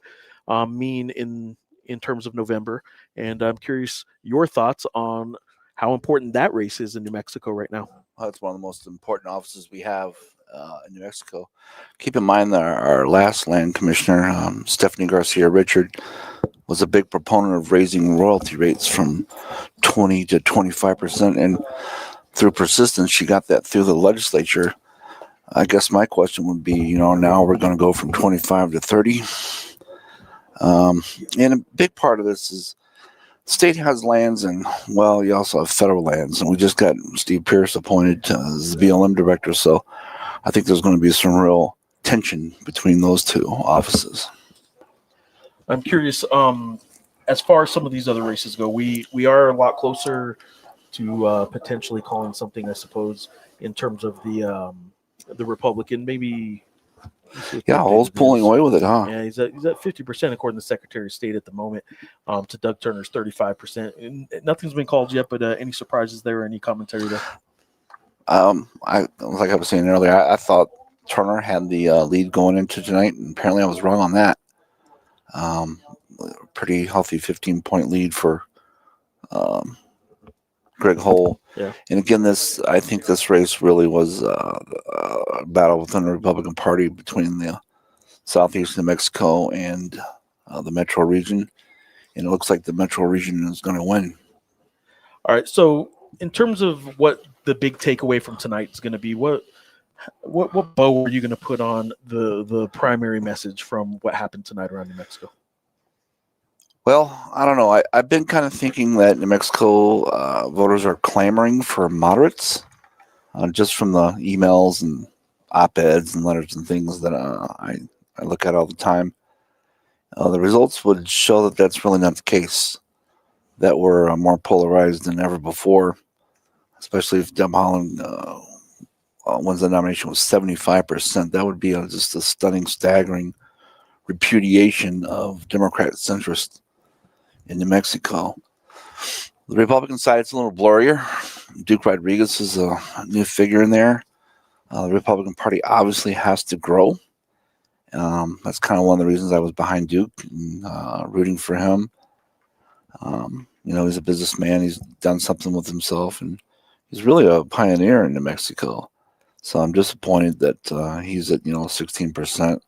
mean in terms of November, and I'm curious your thoughts on how important that race is in New Mexico right now. Well, it's one of the most important offices we have in New Mexico. Keep in mind that our last land commissioner, Stephanie Garcia Richard, was a big proponent of raising royalty rates from 20 to 25%, and through persistence, she got that through the legislature. I guess my question would be, now we're going to go from 25 to 30. And a big part of this is the state has lands, and you also have federal lands, and we just got Steve Pierce appointed as the BLM director, so I think there's going to be some real tension between those two offices. I'm curious, as far as some of these other races go, we are a lot closer to potentially calling something, I suppose, in terms of the Republican, maybe. Yeah, Hull's pulling away with it, huh? Yeah, he's at 50% according to the Secretary of State at the moment. To Doug Turner's 35%. And nothing's been called yet, but any surprises there or any commentary there? Like I was saying earlier, I thought Turner had the lead going into tonight, and apparently I was wrong on that. Pretty healthy 15-point lead for Greg Hull. Yeah. And again, I think this race really was a battle within the Republican Party between the Southeast New Mexico and the Metro region. And it looks like the Metro region is going to win. All right. So in terms of what the big takeaway from tonight is going to be, what bow are you going to put on the primary message from what happened tonight around New Mexico? Well, I don't know. I've been kind of thinking that New Mexico voters are clamoring for moderates, just from the emails and op-eds and letters and things that I look at all the time. The results would show that that's really not the case, that we're more polarized than ever before, especially if Deb Haaland wins the nomination with 75%. That would be just a stunning, staggering repudiation of Democrat centrist in New Mexico. The Republican side, it's a little blurrier. Duke Rodriguez is a new figure in there. The Republican Party obviously has to grow. That's kind of one of the reasons I was behind Duke and rooting for him. He's a businessman. He's done something with himself, and he's really a pioneer in New Mexico. So I'm disappointed that he's at 16%.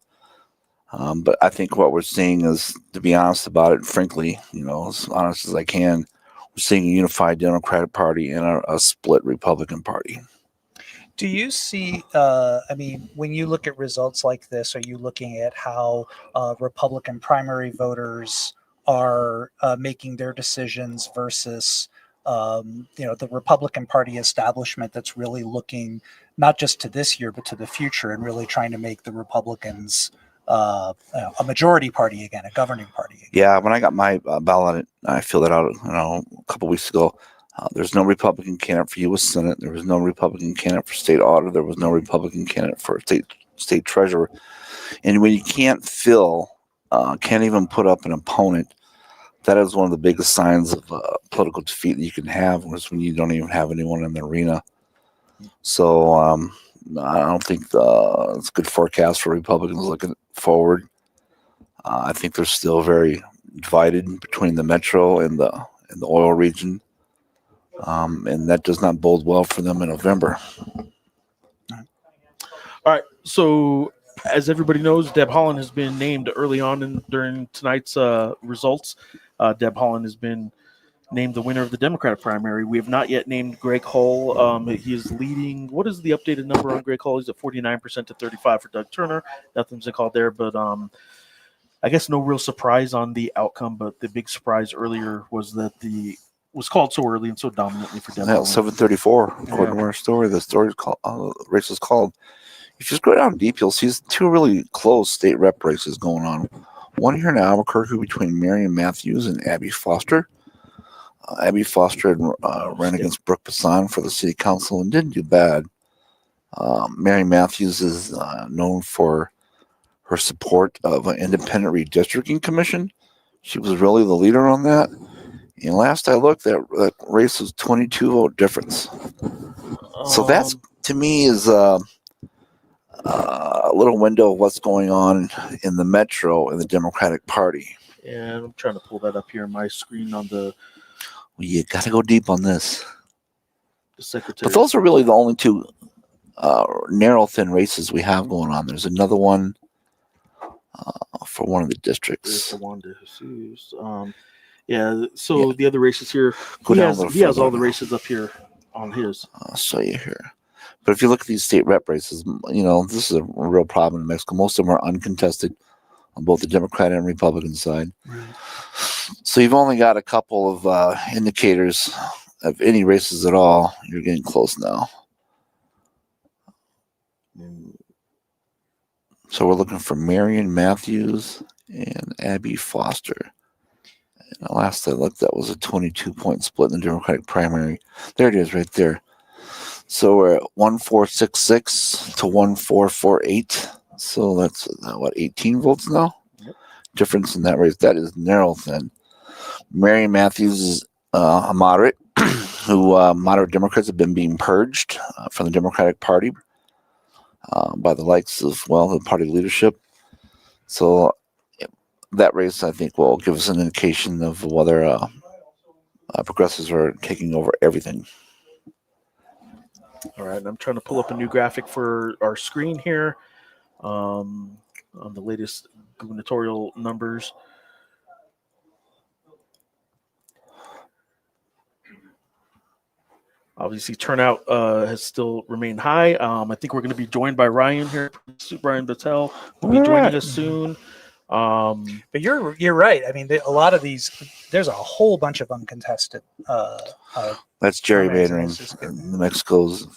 But I think what we're seeing is, to be honest about it, frankly, as honest as I can, we're seeing a unified Democratic Party and a split Republican Party. Do you see, when you look at results like this, are you looking at how Republican primary voters are making their decisions versus, the Republican Party establishment that's really looking not just to this year, but to the future and really trying to make the Republicans a majority party again, a governing party again? Yeah, when I got my ballot, I filled it out a couple weeks ago. There's no Republican candidate for U.S. Senate. There was no Republican candidate for state auditor. There was no Republican candidate for state treasurer. And when you can't even put up an opponent, that is one of the biggest signs of political defeat that you can have, was when you don't even have anyone in the arena. So I don't think it's a good forecast for Republicans looking forward. I think they're still very divided between the metro and the oil region. And that does not bode well for them in November. All right. So, as everybody knows, Deb Haaland has been named early on during tonight's results. Deb Haaland has been named the winner of the Democratic primary. We have not yet named Greg Hull. He is leading. What is the updated number on Greg Hull? He's at 49% to 35% for Doug Turner. Nothing's been called there, but I guess no real surprise on the outcome. But the big surprise earlier was that was called so early and so dominantly for Deb Haaland. 7:34, according to our story. The story is called, race is called. If you just go down deep, you'll see two really close state rep races going on. One here in Albuquerque between Marion Matthews and Abby Foster. Abby Foster ran against Brooke Passan for the city council and didn't do bad. Marion Matthews is known for her support of an independent redistricting commission. She was really the leader on that. And last I looked, that race was 22 vote difference. So that's, to me, is a little window of what's going on in the metro in the Democratic Party. And I'm trying to pull that up here on my screen on the. Well, you got to go deep on this. The secretary. But those are really the only two narrow, thin races we have going on. There's another one for one of the districts. Yeah, so the other races here, he has all the races up here on his. I'll show you here. But if you look at these state rep races, this is a real problem in Mexico. Most of them are uncontested on both the Democrat and Republican side. Right. So you've only got a couple of indicators of any races at all. You're getting close now. So we're looking for Marion Matthews and Abby Foster. And last I looked, that was a 22-point split in the Democratic primary. There it is right there. So we're at 1466 to 1448. So that's 18 votes now? Yep. Difference in that race. That is narrow thin. Marion Matthews is a moderate, who moderate Democrats have been being purged from the Democratic Party by the likes of, the party leadership. So that race, I think, will give us an indication of whether progressives are taking over everything. All right, I'm trying to pull up a new graphic for our screen here on the latest gubernatorial numbers. Obviously, turnout has still remained high. I think we're going to be joined by Ryan here. Brian Battelle will be joining us soon. But you're right. I mean, a lot of these, there's a whole bunch of uncontested. That's gerrymandering. New Mexico's,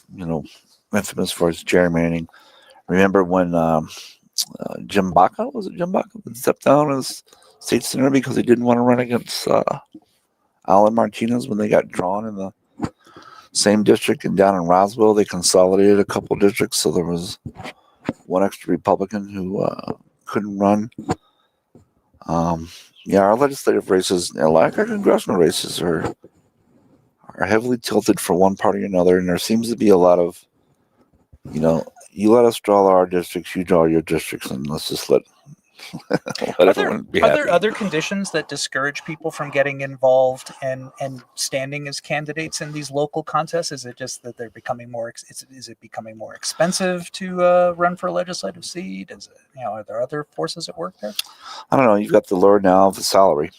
infamous for its gerrymandering. Remember when Jim Baca, was it Jim Baca, that stepped down as state senator because he didn't want to run against Alan Martinez when they got drawn in the same district. And down in Roswell, they consolidated a couple districts, so there was one extra Republican who couldn't run. Our legislative races, like our congressional races, are heavily tilted for one party or another, and there seems to be a lot of, you let us draw our districts, you draw your districts, and let's just let everyone be happy. Are there other conditions that discourage people from getting involved and standing as candidates in these local contests? Is it just that they're becoming more? Is it becoming more expensive to run for a legislative seat? Is it, are there other forces at work there? I don't know. You've got the lure now of the salary,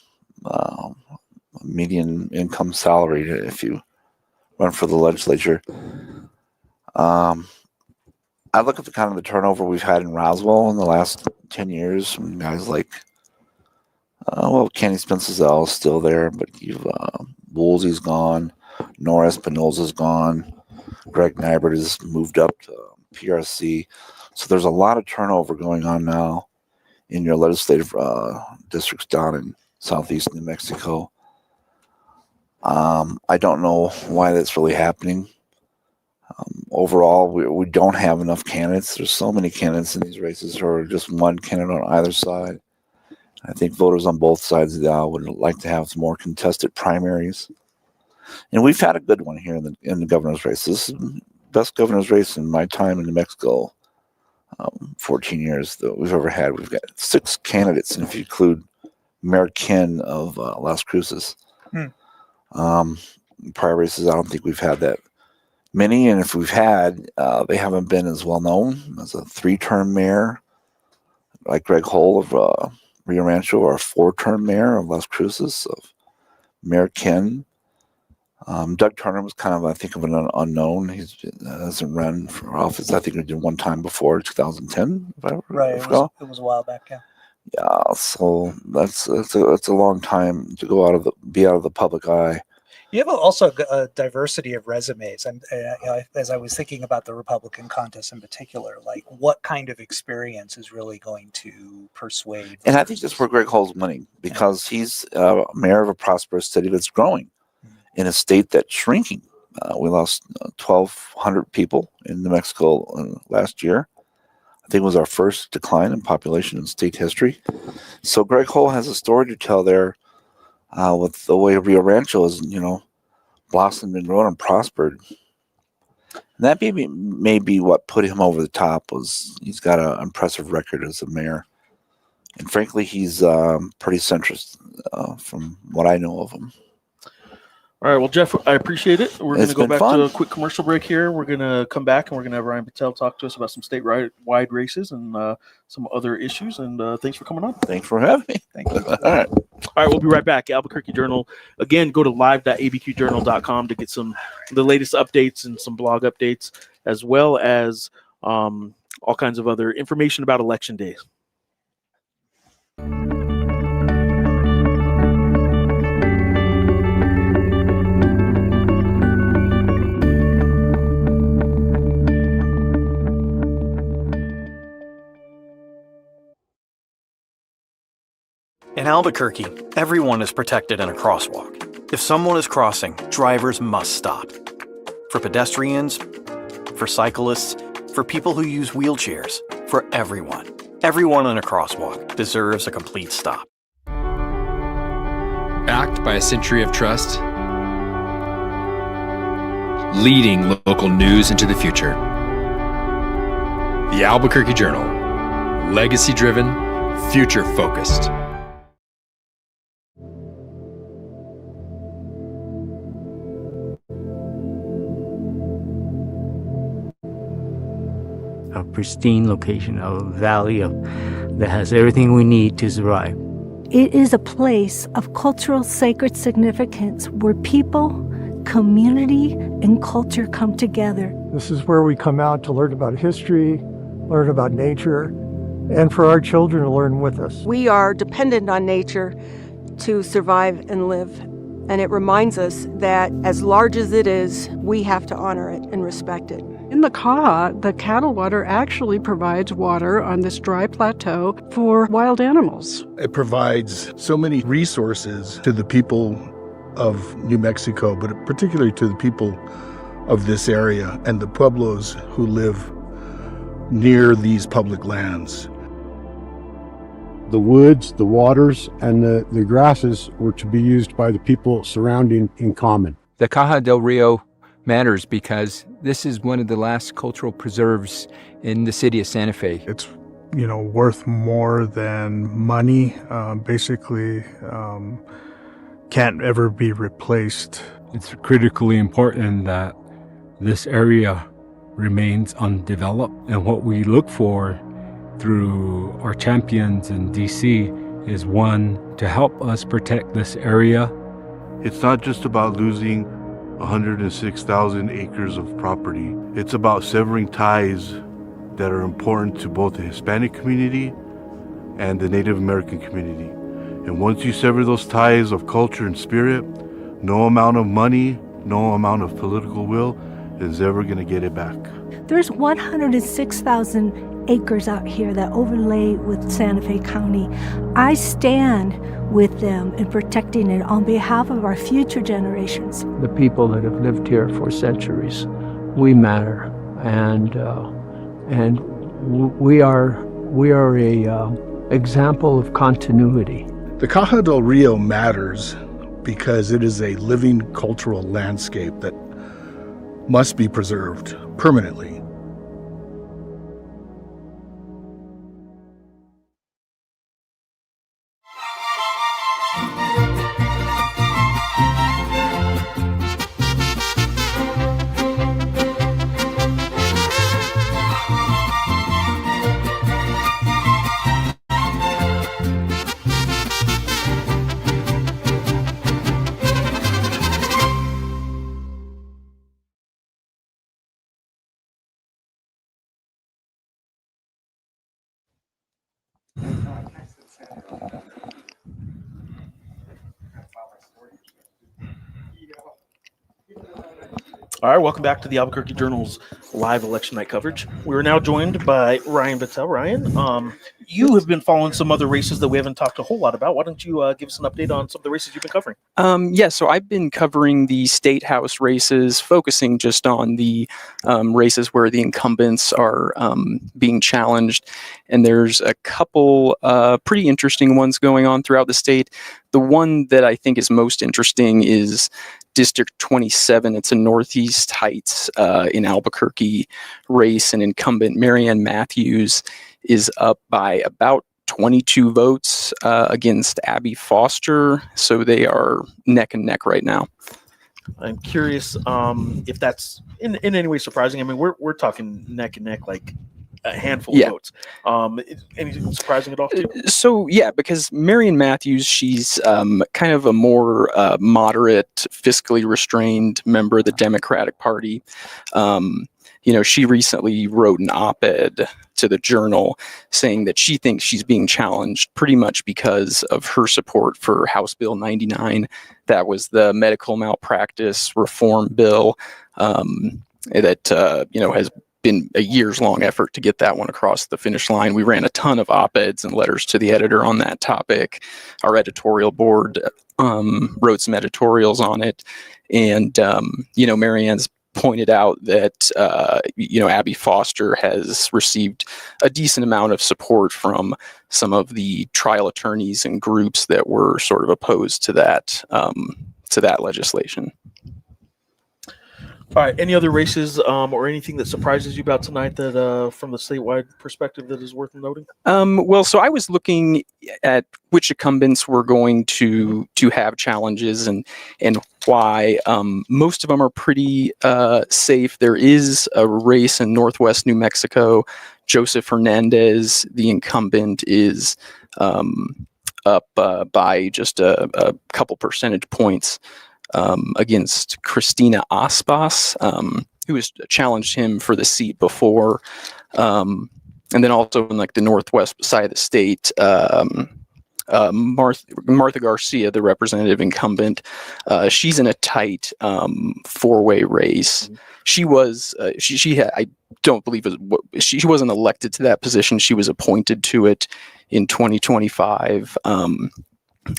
median income salary if you run for the legislature. I look at the kind of the turnover we've had in Roswell in the last 10 years from guys like, Kenny Spence-Zell is still there, but you've Woolsey's gone, Nora Espinosa's gone, Greg Nybert has moved up to PRC. So there's a lot of turnover going on now in your legislative districts down in southeast New Mexico. I don't know why that's really happening. Overall, we don't have enough candidates. There's so many candidates in these races, or just one candidate on either side. I think voters on both sides of the aisle would like to have some more contested primaries. And we've had a good one here in the governor's race. This is the best governor's race in my time in New Mexico, 14 years that we've ever had. We've got 6 candidates, and if you include Mayor Ken of Las Cruces. Prior races, I don't think we've had that many, and if we've had, they haven't been as well known as a 3-term mayor like Greg Hull of Rio Rancho, or a 4-term mayor of Las Cruces, of Mayor Ken. Doug Turner was kind of, I think, of an unknown. He hasn't run for office. I think he did one time before 2010. Right, it was a while back. Yeah. Yeah, so that's a long time to go be out of the public eye. You have also a diversity of resumes, and as I was thinking about the Republican contest in particular, like what kind of experience is really going to persuade? And I think that's where Greg Hull's winning, because he's mayor of a prosperous city that's growing in a state that's shrinking. We lost 1,200 people in New Mexico last year. I think it was our first decline in population in state history. So Greg Hull has a story to tell there. With the way Rio Rancho is, blossomed and grown and prospered. And that may be what put him over the top. Was he's got an impressive record as a mayor, and frankly, he's pretty centrist from what I know of him. All right, well, Jeff, I appreciate it. We're going to go back fun. to a quick commercial break here. We're going to come back, and we're going to have Ryan Patel talk to us about some statewide races and some other issues. And thanks for coming on. Thanks for having me. Thank you. All right. All right, we'll be right back. Albuquerque Journal. Again, go to live.abqjournal.com to get the latest updates and some blog updates, as well as all kinds of other information about election days. In Albuquerque, everyone is protected in a crosswalk. If someone is crossing, drivers must stop. For pedestrians, for cyclists, for people who use wheelchairs, for everyone. Everyone in a crosswalk deserves a complete stop. Backed by a century of trust, leading local news into the future. The Albuquerque Journal. Legacy-driven, future-focused. A pristine location, a valley that has everything we need to survive. It is a place of cultural sacred significance where people, community, and culture come together. This is where we come out to learn about history, learn about nature, and for our children to learn with us. We are dependent on nature to survive and live, and it reminds us that as large as it is, we have to honor it and respect it. In the Caja, the cattle water actually provides water on this dry plateau for wild animals. It provides so many resources to the people of New Mexico, but particularly to the people of this area and the pueblos who live near these public lands. The woods, the waters, and the grasses were to be used by the people surrounding in common. The Caja del Rio matters because this is one of the last cultural preserves in the city of Santa Fe. It's, worth more than money. Basically, can't ever be replaced. It's critically important that this area remains undeveloped, and what we look for through our champions in DC is one, to help us protect this area. It's not just about losing 106,000 acres of property. It's about severing ties that are important to both the Hispanic community and the Native American community. And once you sever those ties of culture and spirit, no amount of money, no amount of political will is ever going to get it back. There's 106,000 acres out here that overlay with Santa Fe County. I stand with them in protecting it on behalf of our future generations. The people that have lived here for centuries, we matter, and we are a example of continuity. The Caja del Rio matters because it is a living cultural landscape that must be preserved permanently. All right, welcome back to the Albuquerque Journal's live election night coverage. We're now joined by Ryan Bittel. Ryan, you have been following some other races that we haven't talked a whole lot about. Why don't you give us an update on some of the races you've been covering? So I've been covering the state house races, focusing just on the races where the incumbents are being challenged. And there's a couple pretty interesting ones going on throughout the state. The one that I think is most interesting is District 27. It's a Northeast Heights in Albuquerque race, and incumbent Marianne Matthews is up by about 22 votes against Abby Foster. So they are neck and neck right now. I'm curious if that's in any way surprising. I mean, we're talking neck and neck, like a handful of votes. Anything surprising at all too? So yeah, because Marianne Matthews, she's kind of a more moderate, fiscally restrained member of the Democratic Party. She recently wrote an op-ed to the Journal saying that she thinks she's being challenged pretty much because of her support for House Bill 99. That was the medical malpractice reform bill that has been a years-long effort to get that one across the finish line. We ran a ton of op-eds and letters to the editor on that topic. Our editorial board wrote some editorials on it. And, Marianne's pointed out that, Abby Foster has received a decent amount of support from some of the trial attorneys and groups that were sort of opposed to that legislation. All right. Any other races or anything that surprises you about tonight that from the statewide perspective that is worth noting? So I was looking at which incumbents were going to have challenges and why. Most of them are pretty safe. There is a race in Northwest New Mexico. Joseph Hernandez, the incumbent, is up by just a couple percentage points against Christina Aspas, who has challenged him for the seat before. And then also in the northwest side of the state, Martha Garcia, the representative incumbent, she's in a tight four-way race. she was she had, I don't believe she wasn't elected to that position. She was appointed to it in 2025,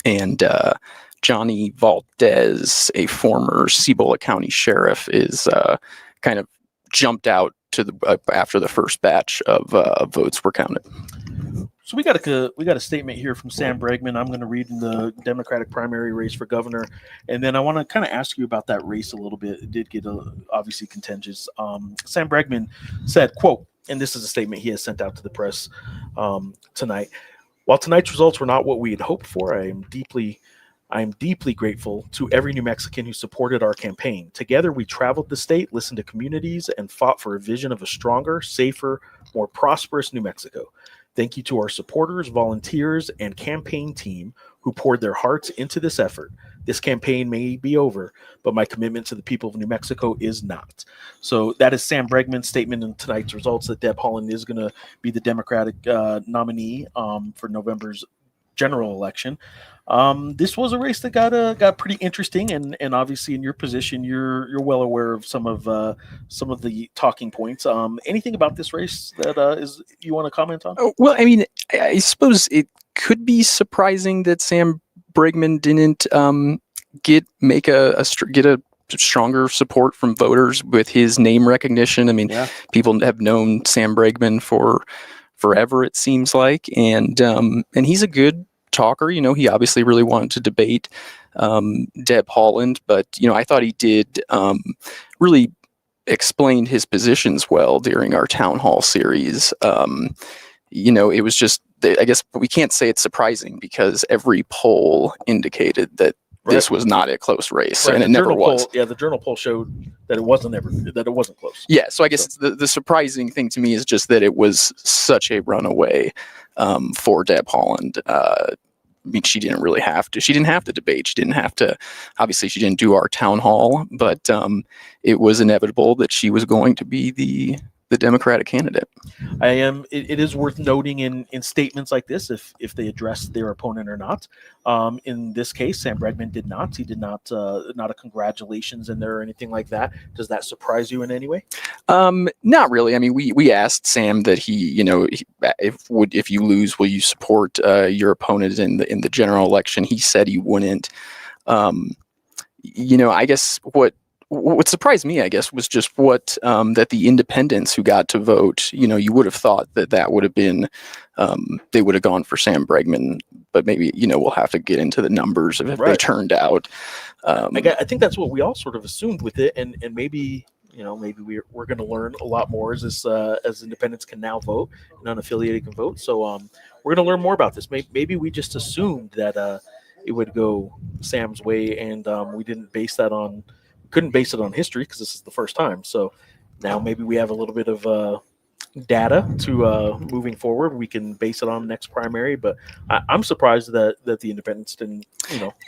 and Johnny Valdez, a former Cibola County sheriff, is kind of jumped out to the after the first batch of votes were counted. So we got a statement here from Sam Bregman. I'm going to read in the Democratic primary race for governor, and then I want to kind of ask you about that race a little bit. It did get obviously contentious. Sam Bregman said, quote, and this is a statement he has sent out to the press tonight. While tonight's results were not what we had hoped for, I am deeply grateful to every New Mexican who supported our campaign. Together, we traveled the state, listened to communities, and fought for a vision of a stronger, safer, more prosperous New Mexico. Thank you to our supporters, volunteers, and campaign team who poured their hearts into this effort. This campaign may be over, but my commitment to the people of New Mexico is not. So that is Sam Bregman's statement in tonight's results that Deb Haaland is going to be the Democratic nominee for November's general election. This was a race that got pretty interesting, and obviously in your position, you're well aware of some of the talking points. Anything about this race that is you want to comment on? Oh, well, I mean, I suppose it could be surprising that Sam Bregman didn't get a stronger support from voters with his name recognition. I mean, people have known Sam Bregman for forever, it seems like, and he's a good talker. You know, he obviously really wanted to debate Deb Haaland, but I thought he did really explained his positions well during our town hall series. It was just, I guess we can't say it's surprising because every poll indicated that this was not a close race, and it never was. The journal poll showed that it wasn't close. Yeah, so I guess the surprising thing to me is just that it was such a runaway for Deb Haaland. I mean, she didn't really have to. She didn't have to debate. She didn't have to. Obviously, she didn't do our town hall, but it was inevitable that she was going to be the Democratic candidate. It is worth noting in statements like this if they address their opponent or not. In this case, Sam Bregman did not. He did not a congratulations in there or anything like that. Does that surprise you in any way? Not really. I mean, we asked Sam that if you lose, will you support your opponent in the general election? He said he wouldn't. I guess what surprised me, I guess, was just that the independents who got to vote, you would have thought that would have been, they would have gone for Sam Bregman, but maybe, we'll have to get into the numbers of if they turned out. I think that's what we all sort of assumed with it. And maybe, maybe we're going to learn a lot more as independents can now vote and unaffiliated can vote. So we're going to learn more about this. Maybe we just assumed that it would go Sam's way, and we couldn't base it on history because this is the first time. So now maybe we have a little bit of data to moving forward. We can base it on the next primary, but I'm surprised that the independents didn't,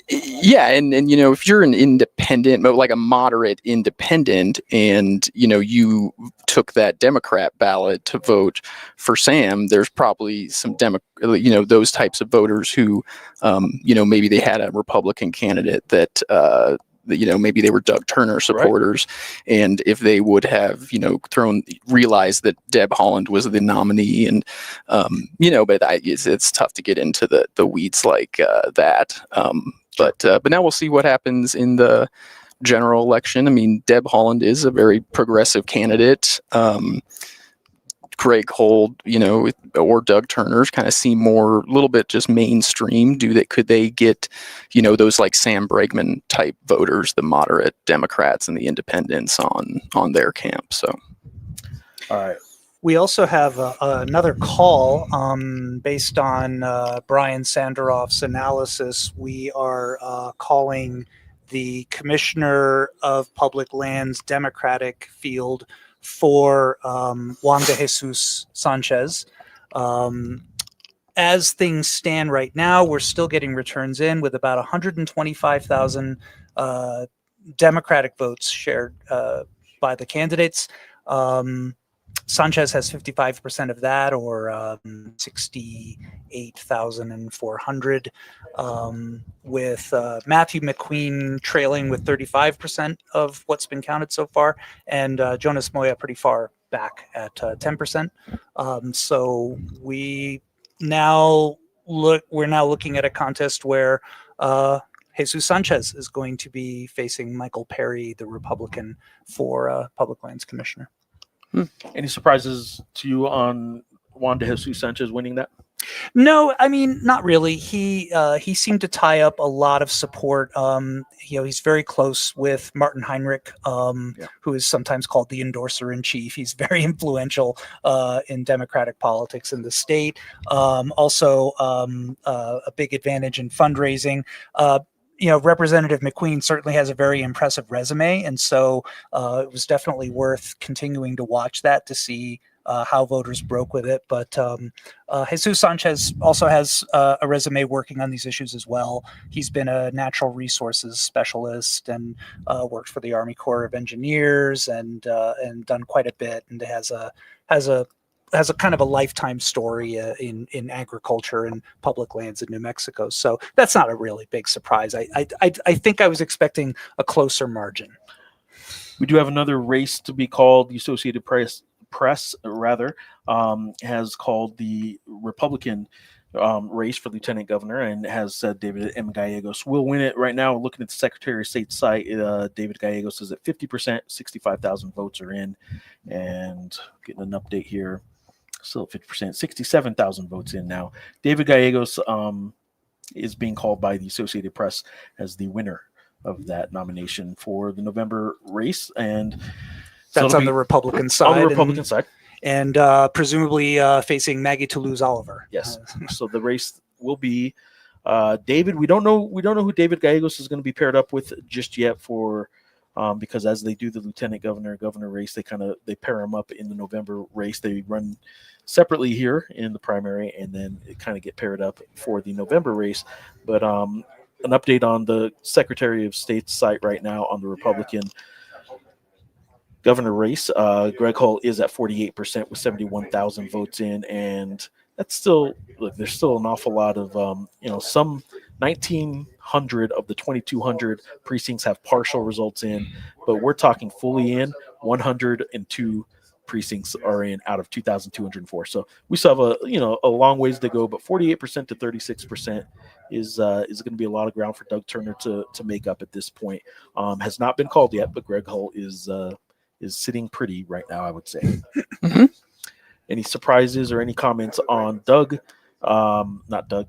Yeah, and if you're an independent, but like a moderate independent, and you took that Democrat ballot to vote for Sam, there's probably some those types of voters who, maybe they had a Republican candidate that maybe they were Doug Turner supporters, and if they would have, realized that Deb Haaland was the nominee, and but it's tough to get into the weeds like that. But now we'll see what happens in the general election. I mean, Deb Haaland is a very progressive candidate. Greg Holt, or Doug Turner's kind of seem a little bit just mainstream. Could they get, those like Sam Bregman type voters, the moderate Democrats and the independents on their camp? So, all right. We also have another call based on Brian Sanderoff's analysis. We are calling the Commissioner of Public Lands Democratic field for Juan de Jesus Sanchez. As things stand right now, we're still getting returns in with about 125,000 Democratic votes shared by the candidates. Sanchez has 55% of that, or 68,400, with Matthew McQueen trailing with 35% of what's been counted so far, and Jonas Moya pretty far back at 10%. So we're now looking at a contest where Jesus Sanchez is going to be facing Michael Perry, the Republican, for Public Lands Commissioner. Any surprises to you on Juan de Jesus Sanchez winning that? No, I mean, not really. He seemed to tie up a lot of support. He's very close with Martin Heinrich, who is sometimes called the endorser in chief. He's very influential in Democratic politics in the state. Also, a big advantage in fundraising. Representative McQueen certainly has a very impressive resume, and so it was definitely worth continuing to watch that to see how voters broke with it. But Jesus Sanchez also has a resume working on these issues as well. He's been a natural resources specialist and worked for the Army Corps of Engineers and done quite a bit, and has a kind of a lifetime story in agriculture and public lands in New Mexico. So that's not a really big surprise. I think I was expecting a closer margin. We do have another race to be called. The Associated Press has called the Republican race for lieutenant governor, and has said David M. Gallegos will win it. Right now, looking at the Secretary of State's site, David Gallegos is at 50%, 65,000 votes are in, and getting an update here. Still at 50%, 67,000 votes in now. David Gallegos is being called by the Associated Press as the winner of that nomination for the November race, and that's on the Republican side. On the Republican side, and presumably facing Maggie Toulouse-Oliver. Yes. So the race will be David. We don't know who David Gallegos is going to be paired up with just yet, for because as they do the lieutenant governor race, they pair them up in the November race. They run separately here in the primary, and then it kind of get paired up for the November race. But an update on the Secretary of State's site right now on the Republican governor race. Greg Hull is at 48% with 71,000 votes in, and that's still, look, there's still an awful lot of some 1,900 of the 2,200 precincts have partial results in, but we're talking fully in 102 precincts are in out of 2,204. So we still have a long ways to go, but 48% to 36% is going to be a lot of ground for Doug Turner to make up at this point. Has not been called yet, but Greg Hull is sitting pretty right now, I would say. Mm-hmm. Any surprises or any comments on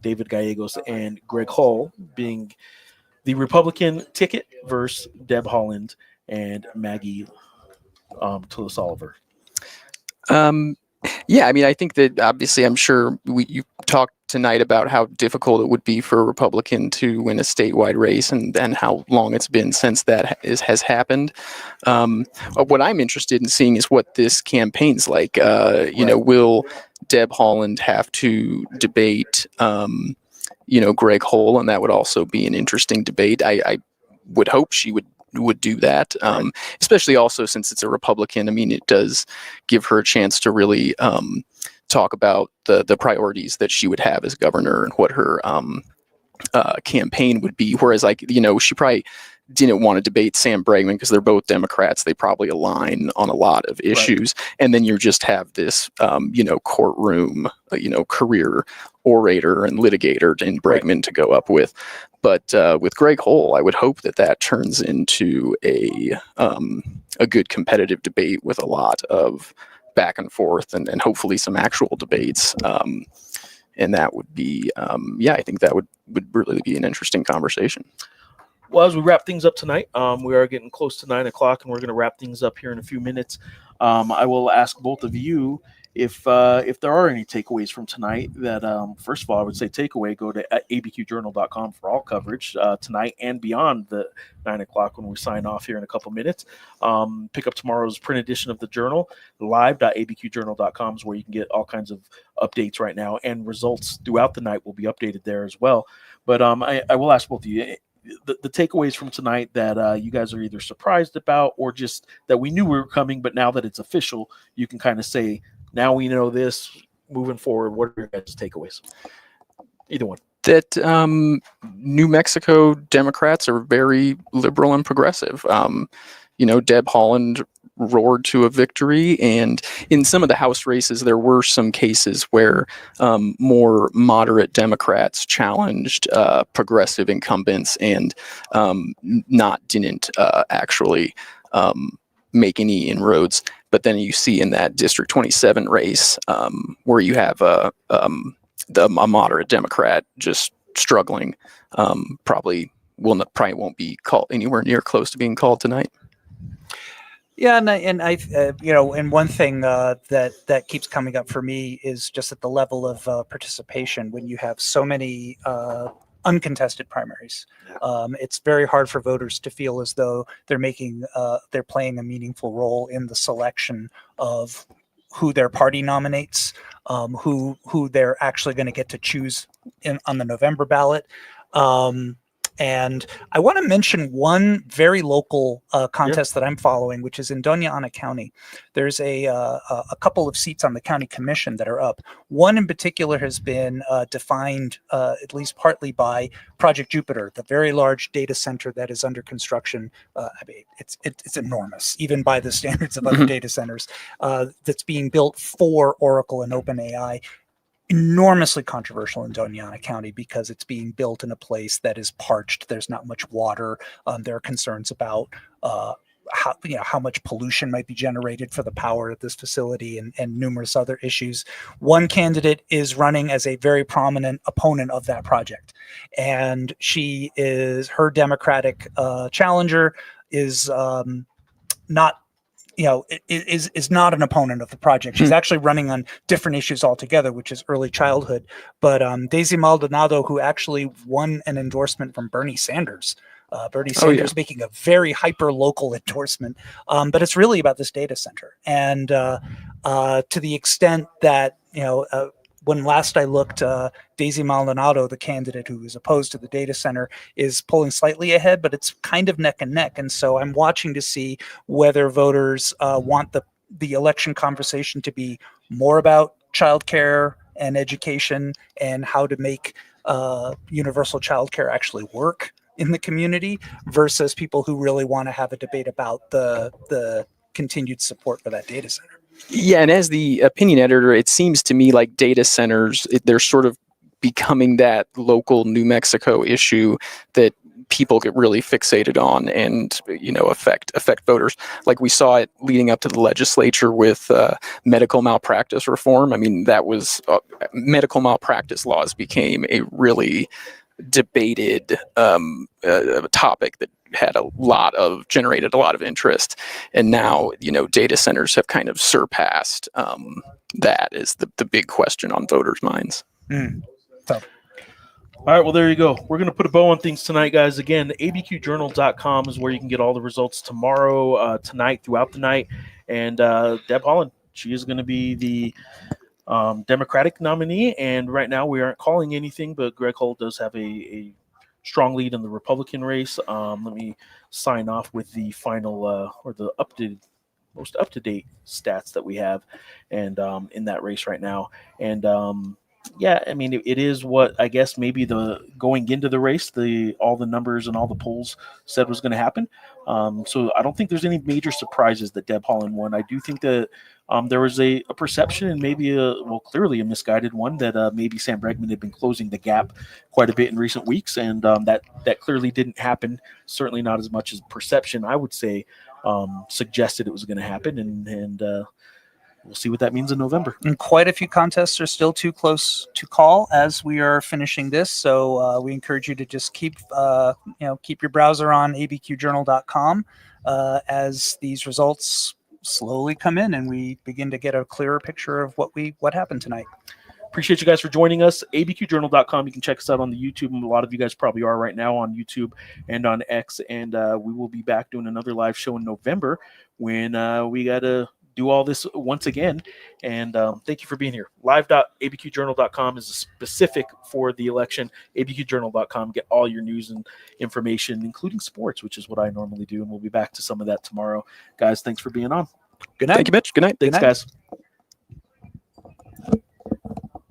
David Gallegos and Greg Hull being the Republican ticket versus Deb Haaland and Maggie Toulouse-Oliver? Yeah, I mean, I think that obviously, I'm sure you talked tonight about how difficult it would be for a Republican to win a statewide race, and how long it's been since that has happened. What I'm interested in seeing is what this campaign's like. Will Deb Haaland have to debate, Greg Hull, and that would also be an interesting debate. I would hope she would do that, especially also since it's a Republican. I mean, it does give her a chance to really talk about the priorities that she would have as governor and what her campaign would be. Whereas, she probably didn't want to debate Sam Bregman because they're both Democrats. They probably align on a lot of issues. Right. And then you just have this, courtroom, career orator and litigator in Bregman to go up with. But with Greg Hull, I would hope that turns into a good competitive debate with a lot of back and forth and hopefully some actual debates. And that would be, I think that would really be an interesting conversation. Well, as we wrap things up tonight, we are getting close to 9 o'clock, and we're going to wrap things up here in a few minutes. I will ask both of you if there are any takeaways from tonight. That first of all, I would say takeaway: go to abqjournal.com for all coverage tonight and beyond the 9 o'clock when we sign off here in a couple minutes. Pick up tomorrow's print edition of the Journal. Live.abqjournal.com is where you can get all kinds of updates right now, and results throughout the night will be updated there as well. But I will ask both of you, the takeaways from tonight that you guys are either surprised about or just that we knew we were coming, but now that it's official, you can kind of say, now we know this. Moving forward, what are your guys' takeaways? Either one. That New Mexico Democrats are very liberal and progressive. Deb Haaland roared to a victory, and in some of the House races, there were some cases where more moderate Democrats challenged progressive incumbents and didn't actually make any inroads. But then you see in that District 27 race where you have a moderate Democrat just struggling, probably won't be called anywhere near close to being called tonight. Yeah, and one thing that keeps coming up for me is just at the level of participation when you have so many uncontested primaries. It's very hard for voters to feel as though they're playing a meaningful role in the selection of who their party nominates, who they're actually going to get to choose on the November ballot. And I want to mention one very local contest that I'm following, which is in Doña Ana County. There's a couple of seats on the county commission that are up. One in particular has been defined, at least partly, by Project Jupiter, the very large data center that is under construction. It's enormous, even by the standards of other data centers, that's being built for Oracle and OpenAI. Enormously controversial in Doña Ana County because it's being built in a place that is parched. There's not much water. There are concerns about how much pollution might be generated for the power at this facility and numerous other issues. One candidate is running as a very prominent opponent of that project, and her Democratic challenger is not. Is not an opponent of the project. She's actually running on different issues altogether, which is early childhood. But Daisy Maldonado, who actually won an endorsement from Bernie Sanders, making a very hyper-local endorsement. But it's really about this data center. And to the extent that, when last I looked, Daisy Maldonado, the candidate who is opposed to the data center, is pulling slightly ahead, but it's kind of neck and neck. And so I'm watching to see whether voters want the election conversation to be more about childcare and education and how to make universal childcare actually work in the community versus people who really want to have a debate about the continued support for that data center. Yeah, and as the opinion editor, it seems to me like data centers, they're sort of becoming that local New Mexico issue that people get really fixated on and affect voters. Like we saw it leading up to the legislature with medical malpractice reform. I mean, that was medical malpractice laws became a really debated topic that generated a lot of interest, and now data centers have kind of surpassed that is the big question on voters' minds. All right, well, there you go. We're going to put a bow on things tonight, guys. Again, abqjournal.com is where you can get all the results tomorrow, tonight, throughout the night. And Deb Haaland, she is going to be the Democratic nominee, and right now we aren't calling anything, but Greg Hull does have a strong lead in the Republican race. Let me sign off with the final or the most up-to-date stats that we have and in that race right now. And yeah, I mean, it is what I guess maybe going into the race, all the numbers and all the polls said was going to happen. So I don't think there's any major surprises that Deb Haaland won. I do think that there was a perception and maybe clearly a misguided one that maybe Sam Bregman had been closing the gap quite a bit in recent weeks, and that clearly didn't happen. Certainly not as much as perception, I would say, suggested it was going to happen, and we'll see what that means in November. And quite a few contests are still too close to call as we are finishing this. So we encourage you to just keep your browser on abqjournal.com as these results slowly come in and we begin to get a clearer picture of what happened tonight. Appreciate you guys for joining us. abqjournal.com. You can check us out on the YouTube. And a lot of you guys probably are right now on YouTube and on X. And we will be back doing another live show in November when we got to do all this once again. And thank you for being here. Live.abqjournal.com is specific for the election. abqjournal.com. Get all your news and information, including sports, which is what I normally do. And we'll be back to some of that tomorrow. Guys, thanks for being on. Good night. Thank you, Mitch. Good night. Thanks, Good night. guys.